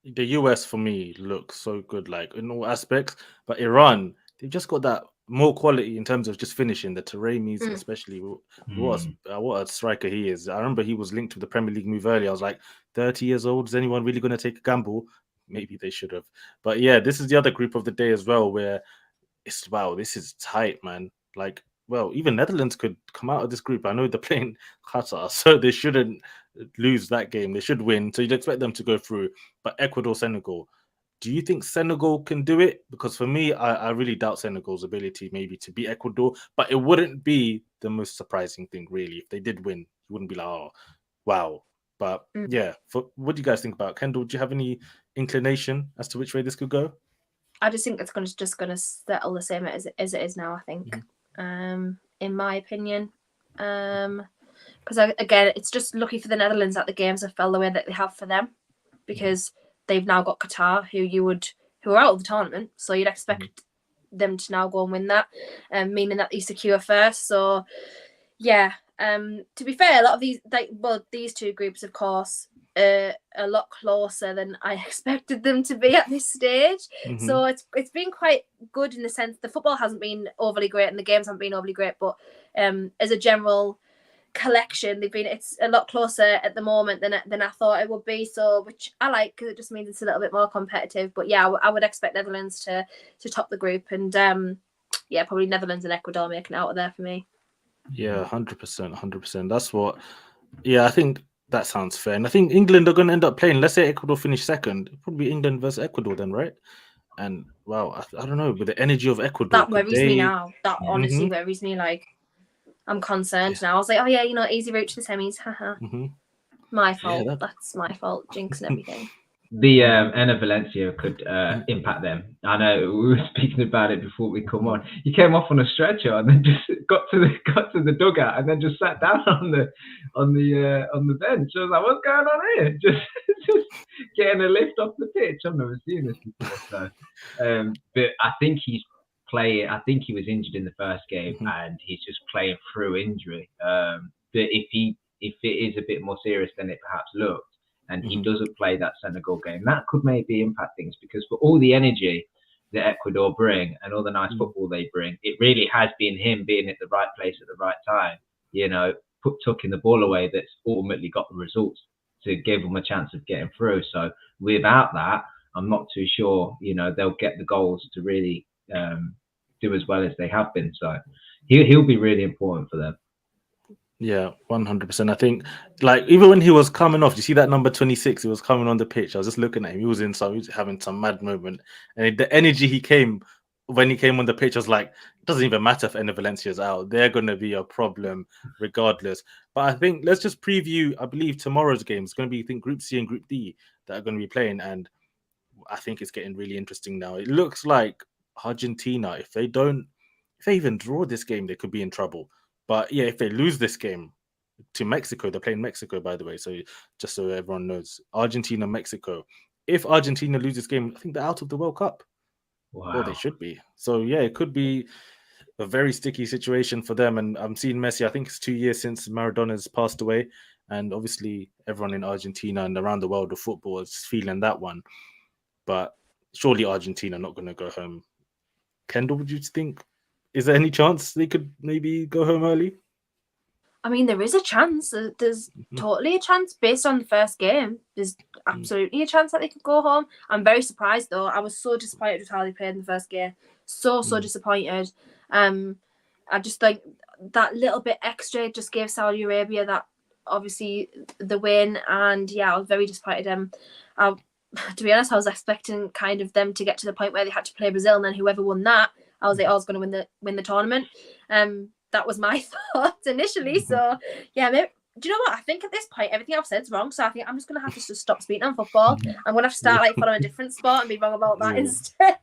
The US for me looks so good, like in all aspects, but Iran, they've just got that more quality in terms of just finishing. The Taremis, especially, what a striker he is. I remember he was linked to the Premier League move earlier. I was like, 30 years old, is anyone really going to take a gamble? Maybe they should have. But yeah, this is the other group of the day as well, where this is tight, man. Like, well, even Netherlands could come out of this group. I know they're playing Qatar, so they shouldn't lose that game. They should win. So you'd expect them to go through. But Ecuador, Senegal, do you think Senegal can do it? Because for me, I really doubt Senegal's ability maybe to beat Ecuador. But it wouldn't be the most surprising thing, really. If they did win, you wouldn't be like, oh, wow. But yeah, what do you guys think about it? Kendall, do you have any inclination as to which way this could go? I just think it's just going to settle the same as it is now, I think, in my opinion. Because again, it's just lucky for the Netherlands that the games have fell the way that they have for them, because they've now got Qatar, who are out of the tournament, so you'd expect them to now go and win that, meaning that they secure first. So yeah, to be fair, a lot of these two groups, of course, a lot closer than I expected them to be at this stage. So it's been quite good in the sense the football hasn't been overly great and the games haven't been overly great, but as a general collection, it's a lot closer at the moment than I thought it would be. So, which I like, because it just means it's a little bit more competitive. But yeah, I would expect Netherlands to top the group, and yeah, probably Netherlands and Ecuador making it out of there for me. Yeah, 100%. That's what. Yeah, I think that sounds fair. And I think England are going to end up playing. Let's say Ecuador finish second, it'll probably be England versus Ecuador then, right? And wow, I don't know, with the energy of Ecuador, that worries me now. That honestly worries me. Like, I'm concerned now. I was like, oh yeah, easy route to the semis. Haha. My fault. Yeah, that's my fault. Jinx and everything. The Enner Valencia could impact them. I know we were speaking about it before we come on. He came off on a stretcher and then just got to the dugout and then just sat down on the bench. I was like, what's going on here? Just getting a lift off the pitch. I've never seen this before. So, but I think he's playing. I think he was injured in the first game and he's just playing through injury. But if it is a bit more serious than it perhaps looked, and he doesn't play that Senegal game, that could maybe impact things, because for all the energy that Ecuador bring and all the nice football they bring, it really has been him being at the right place at the right time, tucking the ball away that's ultimately got the results to give them a chance of getting through. So without that, I'm not too sure, they'll get the goals to really do as well as they have been. So he'll be really important for them. Yeah, 100%. I think, like, even when he was coming off, you see that number 26, he was coming on the pitch. I was just looking at him. He was having some mad moment. And the energy he came when he came on the pitch, I was like, it doesn't even matter if Enner Valencia's out. They're going to be a problem regardless. But I think let's just preview, I believe, tomorrow's game. It's going to be, I think, Group C and Group D that are going to be playing. And I think it's getting really interesting now. It looks like Argentina, if they even draw this game, they could be in trouble. But yeah, if they lose this game to Mexico, they're playing Mexico, by the way. So just so everyone knows, Argentina, Mexico. If Argentina loses this game, I think they're out of the World Cup. Wow. Well, they should be. So yeah, it could be a very sticky situation for them. And I'm seeing Messi. I think it's 2 years since Maradona's passed away, and obviously everyone in Argentina and around the world of football is feeling that one. But surely Argentina not going to go home. Kendall, would you think? Is there any chance they could maybe go home early? I mean, there is a chance. There's totally a chance based on the first game. There's absolutely a chance that they could go home. I'm very surprised, though. I was so disappointed with how they played in the first game. So disappointed. I just think that little bit extra just gave Saudi Arabia that, obviously, the win. And yeah, I was very disappointed. To be honest, I was expecting kind of them to get to the point where they had to play Brazil, and then whoever won that, I was like, I was going to win the tournament. That was my thoughts initially. So yeah, maybe, do you know what? I think at this point everything I've said is wrong. So I think I'm just gonna have to just stop speaking on football. I'm gonna have to start following a different sport and be wrong about that instead.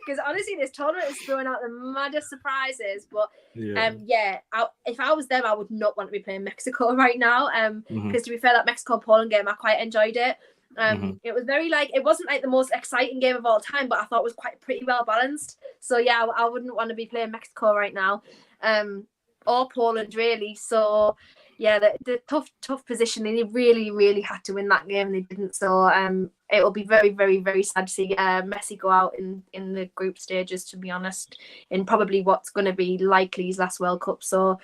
Because honestly, this tournament is throwing out the maddest surprises. But if I was them, I would not want to be playing Mexico right now. Because to be fair, that Mexico-Poland game, I quite enjoyed it. It was very it wasn't like the most exciting game of all time, but I thought it was quite pretty well balanced. So yeah, I wouldn't want to be playing Mexico right now, or Poland really. So yeah, the tough position. They really had to win that game, and they didn't. So it will be very, very, very sad to see Messi go out in the group stages, to be honest, in probably what's going to be likely his last World Cup. So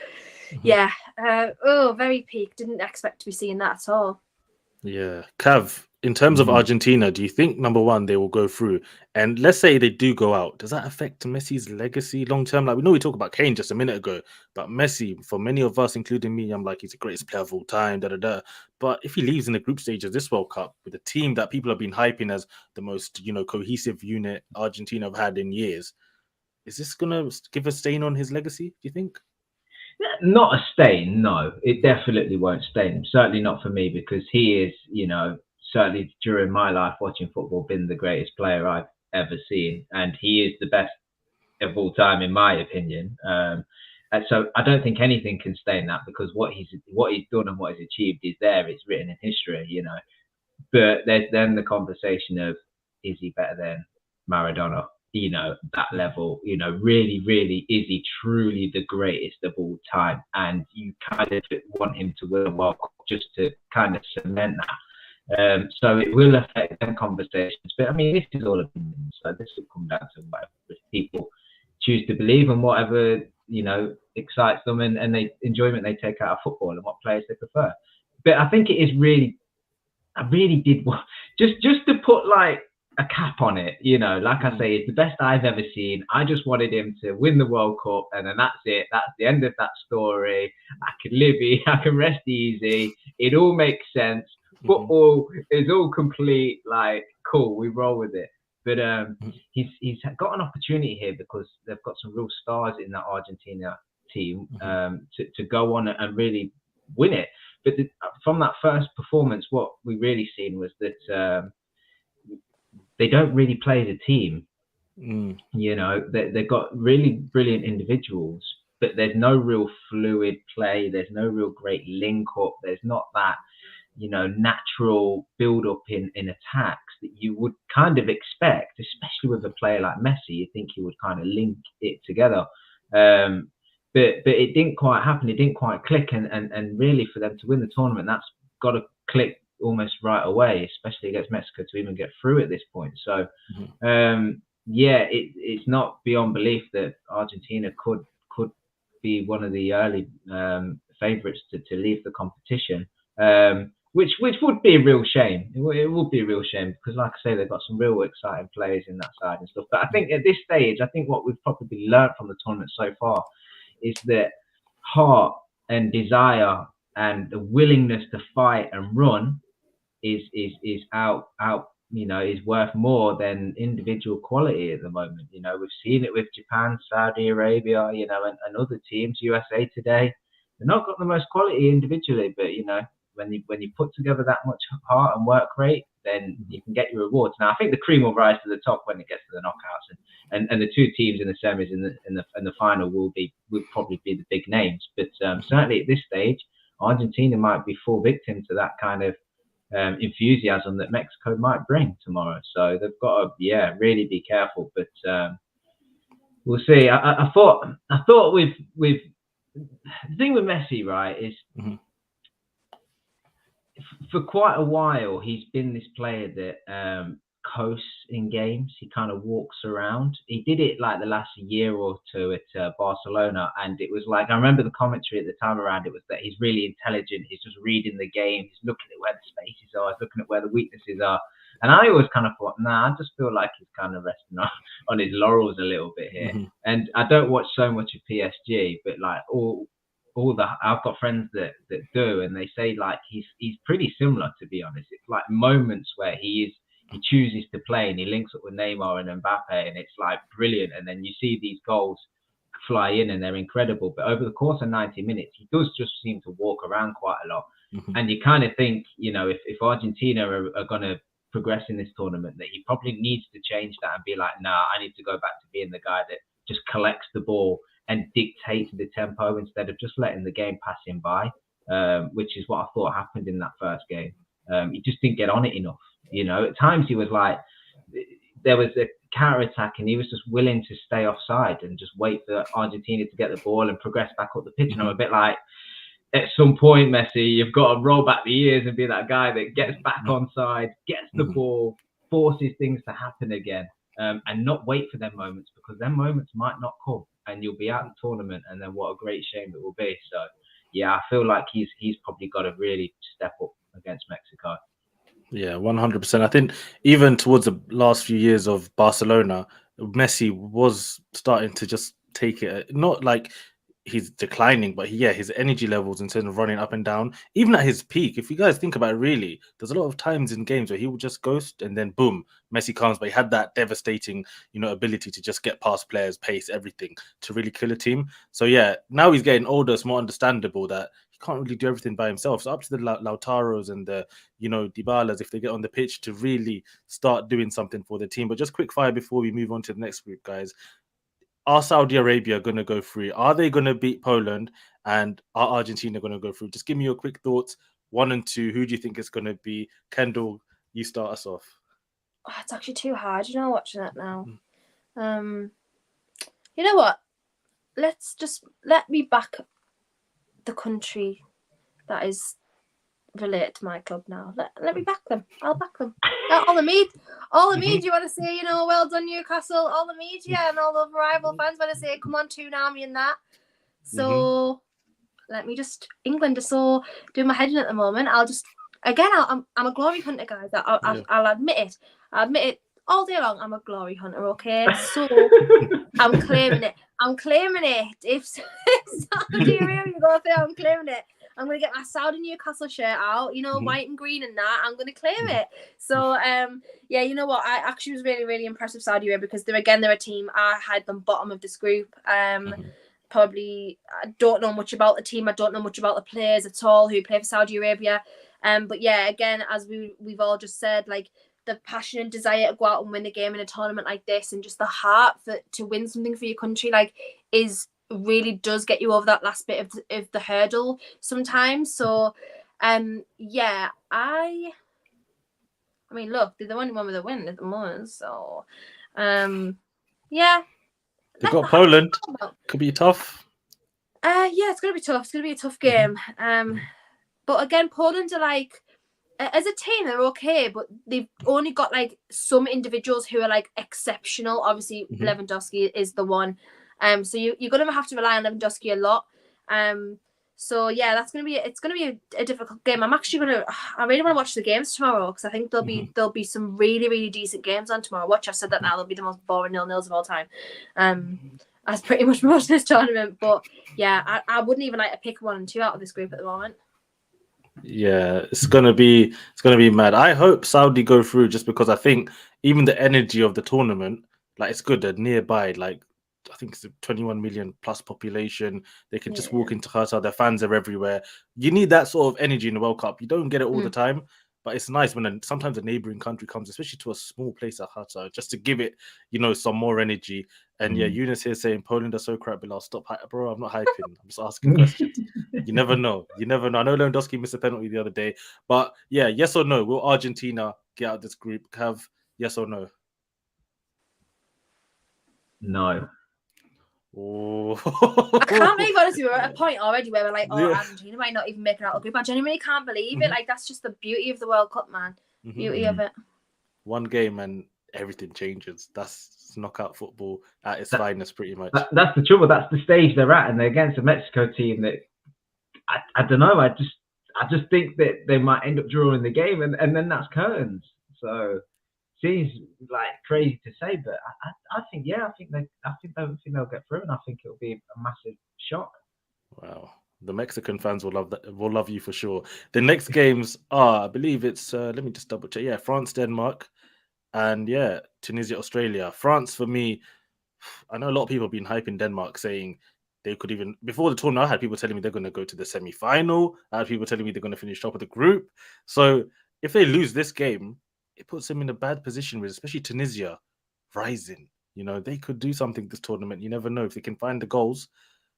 yeah, very peak. Didn't expect to be seeing that at all. Yeah, Cav, in terms of Argentina, do you think, number one, they will go through? And let's say they do go out. Does that affect Messi's legacy long term? Like, we know we talked about Kane just a minute ago, but Messi, for many of us, including me, I'm like, he's the greatest player of all time, But if he leaves in the group stage of this World Cup with a team that people have been hyping as the most, cohesive unit Argentina have had in years, is this going to give a stain on his legacy, do you think? Not a stain, no. It definitely won't stain him. Certainly not for me, because he is, certainly during my life watching football, been the greatest player I've ever seen. And he is the best of all time, in my opinion. And so I don't think anything can stain that, because what he's done and what he's achieved is there. It's written in history, But there's then the conversation of, is he better than Maradona? That level, really, really, is he truly the greatest of all time? And you kind of want him to win a World Cup just to kind of cement that. So it will affect them conversations. But I mean, this is all opinion. So this will come down to whatever people choose to believe and whatever, excites them and the enjoyment they take out of football and what players they prefer. But I think it is really, I really did want, just to put a cap on it, like I say, it's the best I've ever seen. I just wanted him to win the World Cup, and then that's it. That's the end of that story. I can live easy, I can rest easy. It all makes sense. Football is all complete. Cool, we roll with it. But he's got an opportunity here, because they've got some real stars in that Argentina team to go on and really win it. But from that first performance, what we really seen was that they don't really play as a team. They've got really brilliant individuals, but there's no real fluid play. There's no real great link up. There's not that, natural build up in attacks that you would kind of expect, especially with a player like Messi. You think he would kind of link it together. But it didn't quite happen. It didn't quite click. And really, for them to win the tournament, that's got to click almost right away, especially against Mexico, to even get through at this point. So it's not beyond belief that Argentina could be one of the early favorites to leave the competition, which would be a real shame. It would be a real shame, because like I say, they've got some real exciting players in that side and stuff. But I think at this stage, what we've probably learned from the tournament so far is that heart and desire and the willingness to fight and run is you know, is worth more than individual quality at the moment. You know, we've seen it with Japan, Saudi Arabia, you know, and other teams, USA today. They've not got the most quality individually, but, you know, when you put together that much heart and work rate, then you can get your rewards. Now, I think the cream will rise to the top when it gets to the knockouts, and the two teams in the semis in the final will probably be the big names. But certainly at this stage, Argentina might be full victim to that kind of enthusiasm that Mexico might bring tomorrow. So they've got to, really be careful. But we'll see. I thought with the thing with Messi, right, is for quite a while he's been this player that coasts in games. He kind of walks around. He did it like the last year or two at Barcelona, and it was like, I remember the commentary at the time around it was that he's really intelligent. He's just reading the game. He's looking at where the spaces are. He's looking at where the weaknesses are. And I always kind of thought, I just feel like he's kind of resting on his laurels a little bit here. And I don't watch so much of PSG, but like I've got friends that do, and they say like he's pretty similar, to be honest. It's like moments where he chooses to play and he links up with Neymar and Mbappe, and it's like brilliant. And then you see these goals fly in and they're incredible. But over the course of 90 minutes, he does just seem to walk around quite a lot. And you kind of think, you know, if Argentina are going to progress in this tournament, that he probably needs to change that and be like, I need to go back to being the guy that just collects the ball and dictates the tempo instead of just letting the game pass him by, which is what I thought happened in that first game. He just didn't get on it enough. You know, at times he was like, there was a counter attack and he was just willing to stay offside and just wait for Argentina to get the ball and progress back up the pitch. And I'm a bit like, at some point, Messi, you've got to roll back the years and be that guy that gets back onside, gets the ball, forces things to happen again, and not wait for them moments, because them moments might not come and you'll be out of the tournament, and then what a great shame it will be. So, yeah, I feel like he's probably got to really step up against Mexico. Yeah, 100%. I think even towards the last few years of Barcelona, Messi was starting to just take it, not like he's declining, but his energy levels in terms of running up and down, even at his peak, if you guys think about it, really, there's a lot of times in games where he would just ghost and then boom, Messi comes, but he had that devastating, ability to just get past players, pace, everything to really kill a team. So yeah, now he's getting older, it's more understandable that he can't really do everything by himself. So up to the Lautaros and the, Dybalas, if they get on the pitch, to really start doing something for the team. But just quick fire before we move on to the next group, guys. Are Saudi Arabia going to go through? Are they going to beat Poland? And are Argentina going to go through? Just give me your quick thoughts. 1 and 2. Who do you think it's going to be? Kendall, you start us off. Oh, it's actually too hard, watching it now. You know what? Let me back the country that is related to my club now. Let me back them. I'll back them. All the media you want to say, well done Newcastle. All the media and all the rival fans want to say, come on, Toonami and that. So let me just, England is so doing my head in at the moment. I'll just, again, I'm a glory hunter, guys. I'll admit it. I admit it all day long. I'm a glory hunter, okay? So I'm claiming it. If Saudi Arabia go there, I'm claiming it. I'm going to get my Saudi Newcastle shirt out, white and green and that. I'm going to claim it. So, you know what? I actually was really, really impressed with Saudi Arabia, because they're a team. I had them bottom of this group. Probably, I don't know much about the team. I don't know much about the players at all who play for Saudi Arabia. But yeah, again, as we've all just said, like, the passion and desire to go out and win the game in a tournament like this, and just the heart to win something for your country, like, really does get you over that last bit of the hurdle sometimes. So I mean, look, they're the only one with a win at the moment. So they've got Poland. Could be tough. It's gonna be tough. It's gonna be a tough game. But again, Poland are like, as a team, they're okay, but they've only got like some individuals who are like exceptional. Obviously, Lewandowski is the one. So you're gonna have to rely on Lewandowski a lot. So yeah, it's gonna be a difficult game. I really want to watch the games tomorrow, because I think there'll be some really, really decent games on tomorrow. Watch, I've said that now. They'll be the most boring 0-0s of all time. As pretty much most of this tournament. But yeah, I wouldn't even like to pick 1 and 2 out of this group at the moment. Yeah, it's gonna be mad. I hope Saudi go through just because I think even the energy of the tournament, like it's good. They're nearby. Like I think it's a 21 million plus population. They can just Yeah. walk into Qatar. Their fans are everywhere. You need that sort of energy in the World Cup. You don't get it all the Mm. time, but it's nice when sometimes a neighboring country comes, especially to a small place like Qatar, just to give it, some more energy. And yeah, Eunice here saying Poland are so crap, but I'll stop, bro. I'm not hyping. I'm just asking questions. You never know. You never know. I know Lewandowski missed a penalty the other day, but yeah, yes or no? Will Argentina get out of this group? Have yes or no? No. Oh, I can't believe, honestly, we're at a point already where we're like, oh, yeah. Argentina might not even make it out of the group. I genuinely can't believe it. Mhm. Like, that's just the beauty of the World Cup, man. Beauty of it. One game and everything changes. That's knockout football at its That, finest, pretty much. that's the trouble. That's the stage they're at, and they're against a Mexico team that I don't know. I just think that they might end up drawing the game, and then that's curtains. So seems like crazy to say, but I think they'll get through, and I think it'll be a massive shock. Wow. The Mexican fans will love that. Will love you for sure. The next games are, I believe it's. Let me just double check. Yeah, France, Denmark, and yeah, Tunisia, Australia. France for me. I know a lot of people have been hyping Denmark, saying they could even before the tournament. I had people telling me they're going to go to the semi-final. I had people telling me they're going to finish top of the group. So if they lose this game, it puts them in a bad position with especially Tunisia rising. They could do something this tournament. You never know if they can find the goals.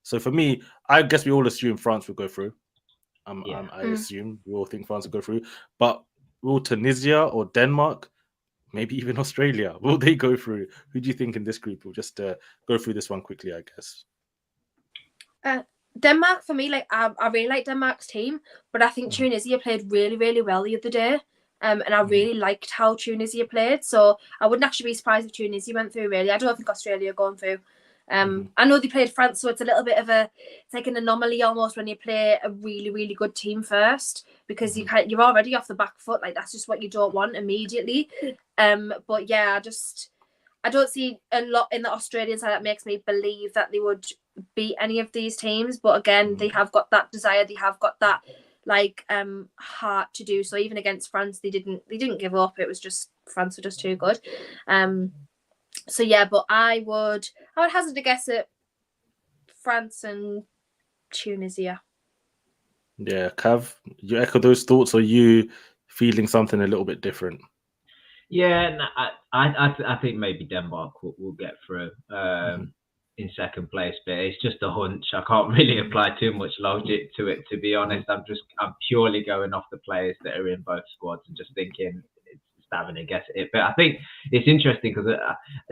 So for me, I guess we all assume France will go through. I assume we all think France will go through. But will Tunisia or Denmark, maybe even Australia, will they go through? Who do you think in this group? We'll just go through this one quickly, I guess. Denmark, for me, like I really like Denmark's team, but I think Tunisia played really, really well the other day. And I really liked how Tunisia played. So I wouldn't actually be surprised if Tunisia went through, really. I don't think Australia are going through. I know they played France, so it's a little bit of it's like an anomaly almost when you play a really, really good team first, because you're already off the back foot. Like that's just what you don't want immediately. But yeah, I don't see a lot in the Australian side that makes me believe that they would beat any of these teams. But again, they have got that desire. They have got that heart to do so. Even against France, they didn't give up. It was just France were just too good. So yeah, but I would hazard a guess at France and Tunisia. Yeah, Cav, you echo those thoughts, or you feeling something a little bit different? Yeah, no, I think maybe Denmark will get through in second place, but it's just a hunch. I can't really apply too much logic to it, to be honest. I'm purely going off the players that are in both squads and just thinking, having a guess at it. But I think it's interesting because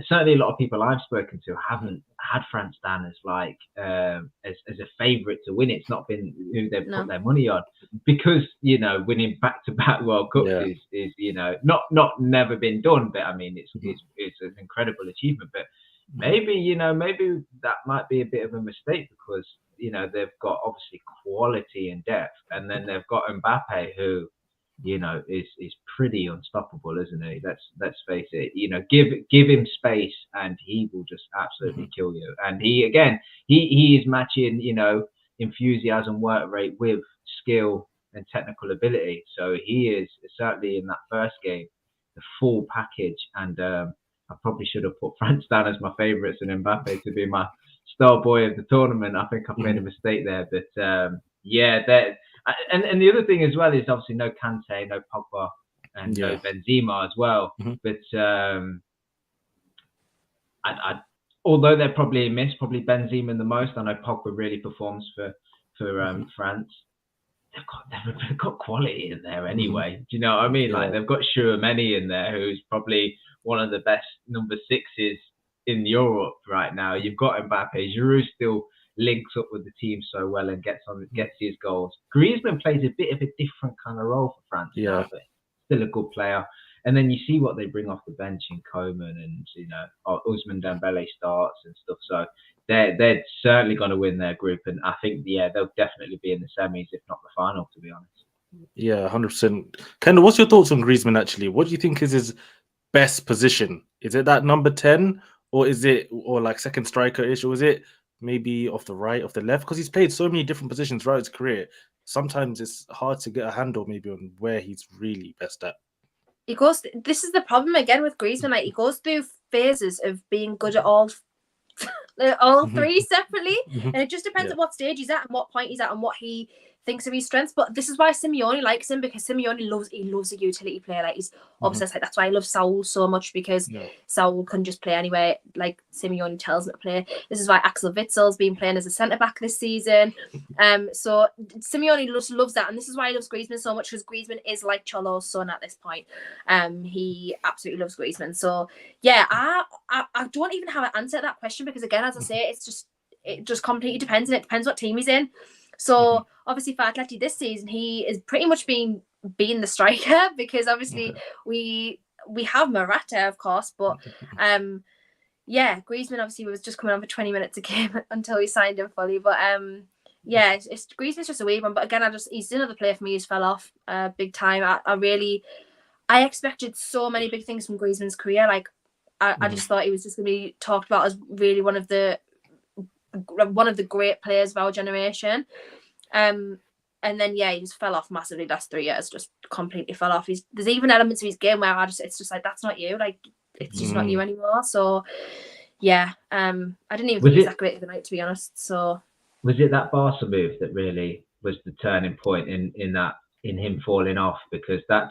certainly a lot of people I've spoken to haven't had France down as like as a favourite to win. It's not been who they've put their money on, because winning back-to-back World Cups is not never been done. But I mean it's an incredible achievement. But maybe that might be a bit of a mistake, because they've got obviously quality and depth, and then they've got Mbappe, who is pretty unstoppable, isn't he? Let's face it. Give him space and he will just absolutely kill you. And he is matching enthusiasm, work rate with skill and technical ability. So he is certainly in that first game the full package. And I probably should have put France down as my favourites and Mbappe to be my star boy of the tournament. I think I've made a mistake there, but yeah, and the other thing as well is obviously no Kante, no Pogba, and no Benzema as well. But although they're probably a miss, probably Benzema the most. I know Pogba really performs for France. They've got quality in there anyway. Do you know what I mean? Like they've got Chouameni in there, who's probably one of the best number sixes in Europe right now. You've got Mbappe. Giroud still links up with the team so well and gets his goals. Griezmann plays a bit of a different kind of role for France. Now, but still a good player. And then you see what they bring off the bench in Coman, and Ousmane Dembele starts and stuff. So they're certainly going to win their group, and I think they'll definitely be in the semis, if not the final, to be honest. Yeah, 100%. Kendall, what's your thoughts on Griezmann actually? What do you think is his best position? Is it that number 10, or is it like second striker-ish, or is it maybe off the right, off the left? Because he's played so many different positions throughout his career. sometimes it's hard to get a handle maybe on where he's really best at. He goes. This is the problem again with Griezmann. Like he goes through phases of being good at all three separately, and it just depends at what stage he's at and what point he's at and what he thinks of his strengths. But this is why Simeone likes him, because Simeone loves a utility player. Like he's obsessed. Like that's why I love Saul so much, because Saul can just play anywhere like Simeone tells him to play. This is why Axel Witzel's been playing as a centre back this season. So Simeone loves that, and this is why he loves Griezmann so much, because Griezmann is like Cholo's son at this point. He absolutely loves Griezmann. So yeah, I don't even have an answer to that question, because again, as I say, it just completely depends, and it depends what team he's in. So obviously for Atleti this season, he is pretty much being the striker, because obviously we have Morata, of course, but yeah, Griezmann obviously was just coming on for 20 minutes a game until we signed him fully. But yeah, Griezmann's just a weird one. But again, he's another player for me who's fell off big time. I expected so many big things from Griezmann's career. Like I just thought he was just going to be talked about as really one of the great players of our generation. And then he just fell off massively last 3 years, just completely fell off. There's even elements of his game where it's just like, that's not you, like it's just not you anymore. So yeah, I didn't even think he was that great of the night, to be honest. So was it that Barca move that really was the turning point in him falling off? Because that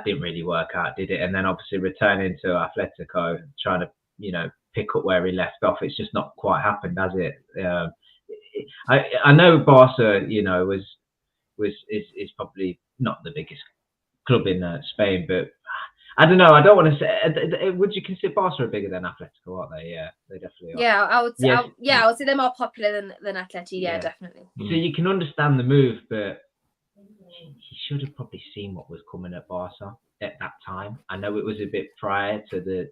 didn't really work out, did it? And then obviously returning to Atletico, trying to pick up where he left off, it's just not quite happened, has it? I know Barca, is probably not the biggest club in Spain, but I don't know. I don't want to say. Would you consider Barca bigger than Atletico? Aren't they? Yeah, they definitely are. Yeah, I would. Yes. I would say they're more popular than Atleti. Yeah, definitely. So you can understand the move, but he should have probably seen what was coming at Barca at that time. I know it was a bit prior to the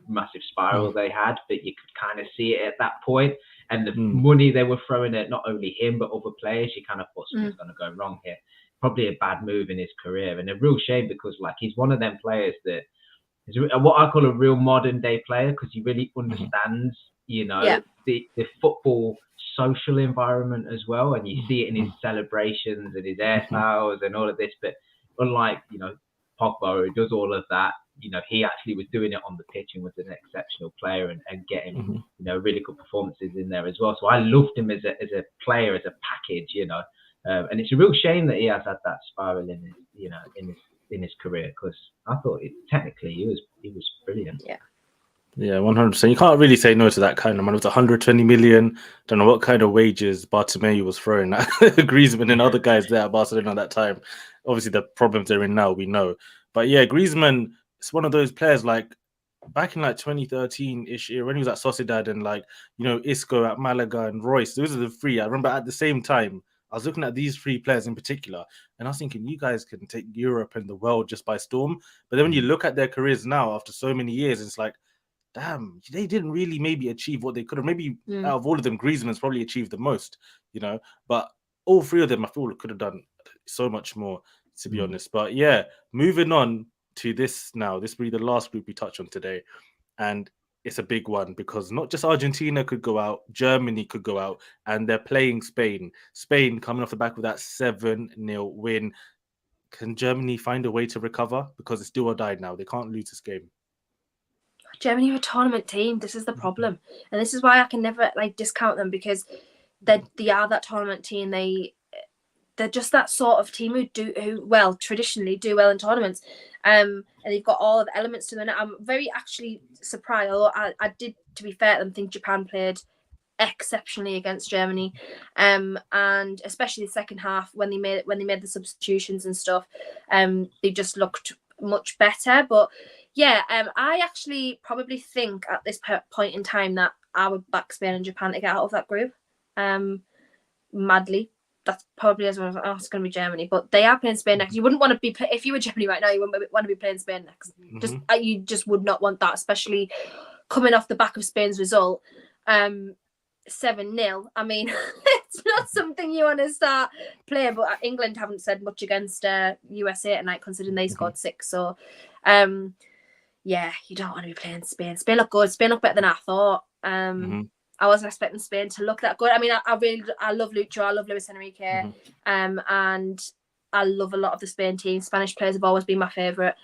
massive spiral they had, but you could kind of see it at that point. And the money they were throwing at not only him but other players, you kind of thought something's going to go wrong here. Probably a bad move in his career, and a real shame, because like he's one of them players that is what I call a real modern day player, because he really understands, the football social environment as well, and you see it in his celebrations and his hairstyles and all of this. But unlike Pogba, who does all of that, he actually was doing it on the pitch and was an exceptional player and getting really good performances in there as well. So I loved him as a player, as a package, and it's a real shame that he has had that spiral in his career, because I thought technically he was brilliant. Yeah, 100%. You can't really say no to that kind of money. It was 120 million. Don't know what kind of wages Bartomeu was throwing at Griezmann and other guys there at Barcelona at that time. Obviously, the problems they're in now, we know. But yeah, Griezmann, it's one of those players like back in like 2013-ish year when he was at Sociedad and Isco at Malaga and Royce. Those are the three. I remember at the same time, I was looking at these three players in particular, and I was thinking, you guys can take Europe and the world just by storm. But then when you look at their careers now, after so many years, it's like, damn, they didn't really maybe achieve what they could have. Maybe out of all of them, Griezmann's probably achieved the most, But all three of them, I feel, could have done so much more, to be honest. But yeah, moving on to this now. This will be the last group we touch on today. And it's a big one, because not just Argentina could go out, Germany could go out, and they're playing Spain. Spain coming off the back of that 7-0 win. Can Germany find a way to recover? Because it's do or die now. They can't lose this game. Germany are a tournament team. This is the problem. And this is why I can never discount them, because they are that tournament team. They're just that sort of team who traditionally do well in tournaments. And they've got all of the elements to them. I'm very actually surprised, although I did, to be fair to them, think Japan played exceptionally against Germany. And especially the second half when they made the substitutions and stuff, they just looked much better. But yeah, I actually probably think at this point in time that I would back Spain and Japan to get out of that group. Madly. That's probably as well. It's going to be Germany, but they are playing Spain next. You wouldn't want to be if you were Germany right now. You wouldn't want to be playing Spain next. You just would not want that, especially coming off the back of Spain's result, 7-0. I mean, it's not something you want to start playing. But England haven't said much against USA tonight, considering they scored 6. So, yeah, you don't want to be playing Spain. Spain look good. Spain look better than I thought. I wasn't expecting Spain to look that good. I mean, I love Lucho, I love Luis Enrique, and I love a lot of the Spain team. Spanish players have always been my favourite.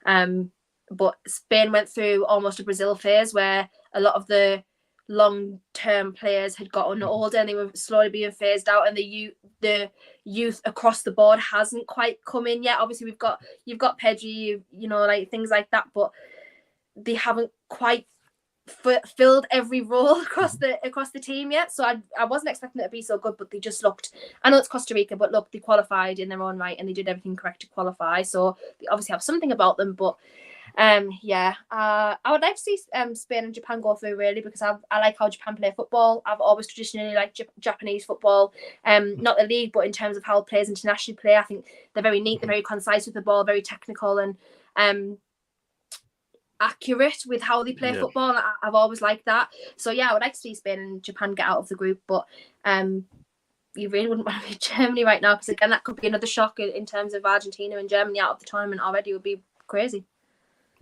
But Spain went through almost a Brazil phase where a lot of the long-term players had gotten older and they were slowly being phased out, and the youth across the board hasn't quite come in yet. Obviously, you've got Pedri, you know, like things like that, but they haven't quite filled every role across the team yet. So I wasn't expecting it to be so good, but they just looked. I know it's Costa Rica, but look, they qualified in their own right and they did everything correct to qualify. So they obviously have something about them, but. I would like to see Spain and Japan go through, really, because I like how Japan play football. I've always traditionally liked Japanese football, not the league, but in terms of how players internationally play. I think they're very neat, they're very concise with the ball, very technical and accurate with how they play football. And I've always liked that. So yeah, I would like to see Spain and Japan get out of the group, but you really wouldn't want to be Germany right now, because again, that could be another shock in terms of Argentina and Germany out of the tournament already. It would be crazy.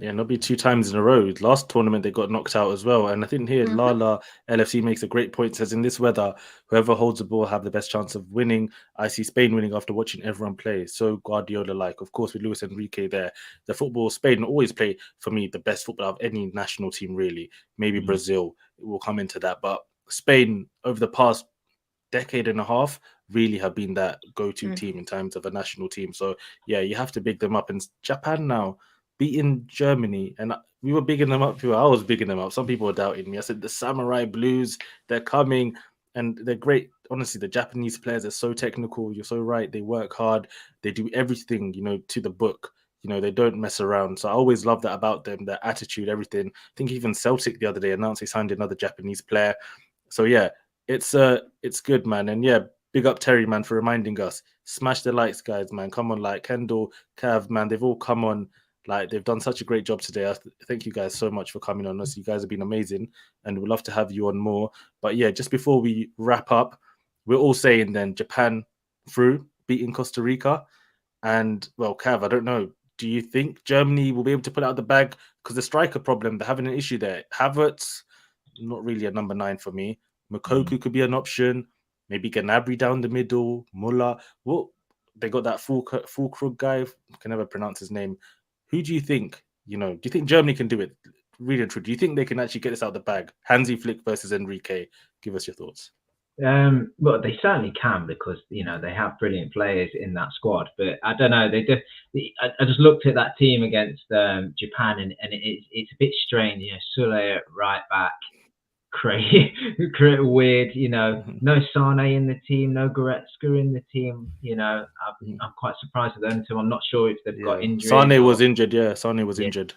Yeah, and it'll be 2 times in a row. Last tournament, they got knocked out as well. And I think here, Lala LFC makes a great point. Says, in this weather, whoever holds the ball have the best chance of winning. I see Spain winning after watching everyone play. So Guardiola-like. Of course, with Luis Enrique there. The football, Spain always play, for me, the best football of any national team, really. Maybe Brazil will come into that. But Spain, over the past decade and a half, really have been that go-to team in terms of a national team. So, yeah, you have to big them up. And Japan now, beating Germany, and we were bigging them up. I was bigging them up. Some people were doubting me. I said the Samurai Blues, they're coming, and they're great. Honestly, the Japanese players are so technical. You're so right. They work hard. They do everything, to the book. They don't mess around. So I always love that about them, their attitude, everything. I think even Celtic the other day announced they signed another Japanese player. So yeah, it's good, man. And yeah, big up Terry, man, for reminding us. Smash the likes, guys, man. Come on, like Kendall, Cav, man, they've all come on. Like, they've done such a great job today. Thank you guys so much for coming on us. You guys have been amazing, and we'd love to have you on more. But yeah, just before we wrap up, we're all saying then Japan through, beating Costa Rica. And, well, Cav, I don't know. Do you think Germany will be able to put out the bag? Because the striker problem, they're having an issue there. Havertz, not really a number 9 for me. Mokoku could be an option. Maybe Gnabry down the middle. Muller. Well, they got that Fulkrug guy. I can never pronounce his name. Who do you think, do you think Germany can do it? Really and true. Do you think they can actually get this out of the bag? Hansi Flick versus Enrique. Give us your thoughts. Well, they certainly can, because, they have brilliant players in that squad. But I don't know. I just looked at that team against Japan, and it's a bit strange. Sule at right back. Create weird, no Sane in the team, no Goretzka in the team. I'm quite surprised with them too. I'm not sure if they've got injuries. Sane was injured. Yeah, Sane was injured.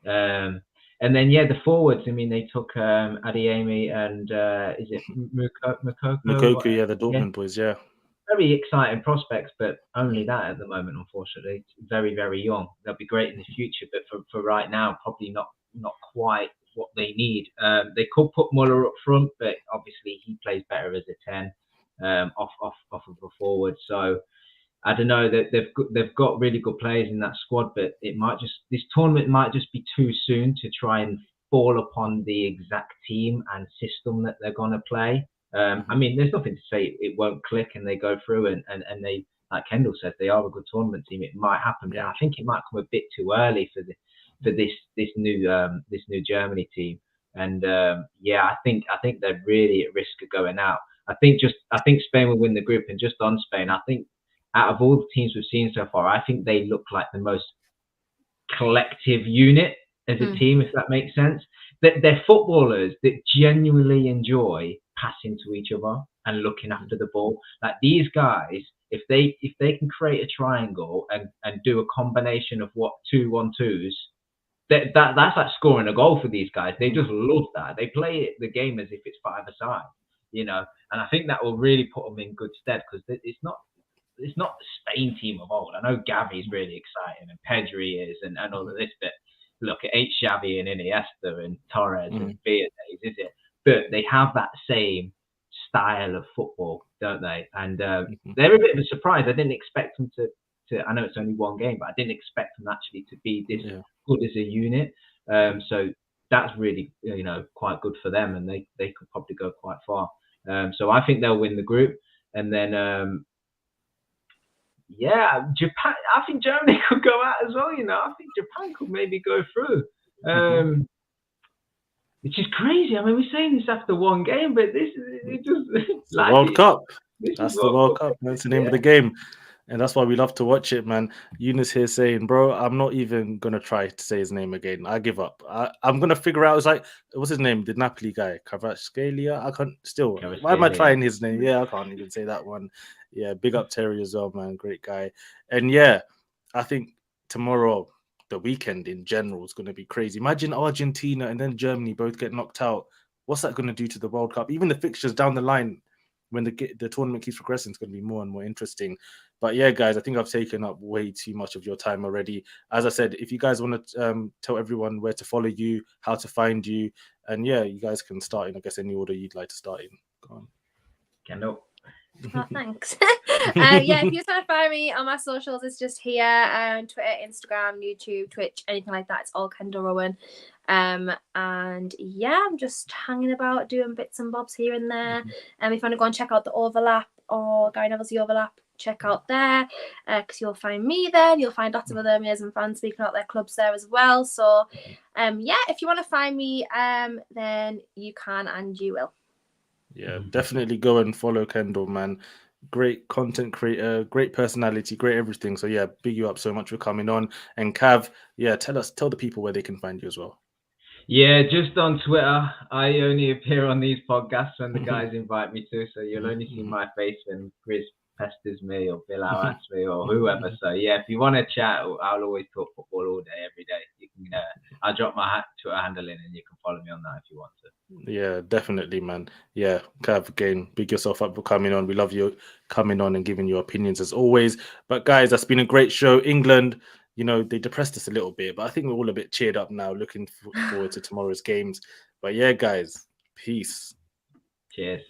And then the forwards. I mean, they took Adeyemi and is it Mokoku? Mokoku, yeah, the Dortmund boys. Yeah, very exciting prospects, but only that at the moment, unfortunately. Very, very young. They'll be great in the future, but for right now, probably not quite what they need. They could put Muller up front, but obviously he plays better as a 10 off of a forward. So I don't know, that they've got really good players in that squad, but this tournament might just be too soon to try and fall upon the exact team and system that they're going to play. I mean, there's nothing to say it won't click and they go through and they, like Kendall said, they are a good tournament team. It might happen, but I think it might come a bit too early for this new Germany team. And I think they're really at risk of going out. I think Spain will win the group, and just on Spain, I think out of all the teams we've seen so far, I think they look like the most collective unit as a team, if that makes sense. They're footballers that genuinely enjoy passing to each other and looking after the ball. Like, these guys, if they can create a triangle and do a combination of 2-1-2s, that's like scoring a goal for these guys. They just love that. They play the game as if it's 5-a-side, and I think that will really put them in good stead, because it's not the Spain team of old. I know Gavi's really exciting and Pedri is and all of this, but look, it ain't Xavi and Iniesta and Torres and Beatriz, is it? But they have that same style of football, don't they? And they're a bit of a surprise. I didn't expect them to. I know it's only one game, but I didn't expect them actually to be this good as a unit. So that's really, you know, quite good for them, and they could probably go quite far. So I think they'll win the group, and then yeah, Japan. I think Germany could go out as well. You know, I think Japan could maybe go through. Which is crazy. I mean, we're saying this after one game, but this is it just the World Cup. That's the World Cup. Cup. That's the name of the game. And that's why we love to watch it, man. Eunice here saying, bro, I'm not even going to try to say his name again. I give up. I'm going to figure out, it's like, what's his name? The Napoli guy, Kvaratskhelia. I can't still. Why am I trying his name? Yeah, I can't even say that one. Yeah, big up Terry as well, man. Great guy. And yeah, I think tomorrow, the weekend in general is going to be crazy. Imagine Argentina and then Germany both get knocked out. What's that going to do to the World Cup? Even the fixtures down the line, when the tournament keeps progressing, it's going to be more and more interesting. But yeah, guys, I think I've taken up way too much of your time already. As I said, if you guys want to tell everyone where to follow you, how to find you, and yeah, you guys can start in, I guess, any order you'd like to start in. Go on. Kendall. Oh, thanks. Yeah, if you just want to find me on my socials, it's just here, Twitter, Instagram, YouTube, Twitch, anything like that. It's all Kendall Rowan. And yeah, I'm just hanging about doing bits and bobs here and there. If you want to go and check out the Overlap or Gary Neville's The Overlap, check out there, because you'll find me there, and you'll find lots of other amazing fans speaking out their clubs there as well. So yeah, if you want to find me, then you can and you will. Yeah, definitely go and follow Kendall, man. Great content creator, great personality, great everything. So yeah, big you up so much for coming on. And Cav, yeah, tell the people where they can find you as well. Yeah, just on Twitter. I only appear on these podcasts when the guys invite me to, so you'll only see my face when Grizz pesters me or Bill asks me or whoever. So yeah, if you want to chat, I'll always talk football all day, every day. You can, I'll drop my Twitter handle in, and you can follow me on that if you want to. Yeah, definitely, man. Yeah, Cav, again, big yourself up for coming on. We love you coming on and giving your opinions as always. But guys, that's been a great show. England, you know, they depressed us a little bit, but I think we're all a bit cheered up now, looking forward to tomorrow's games. But yeah, guys, peace. Cheers.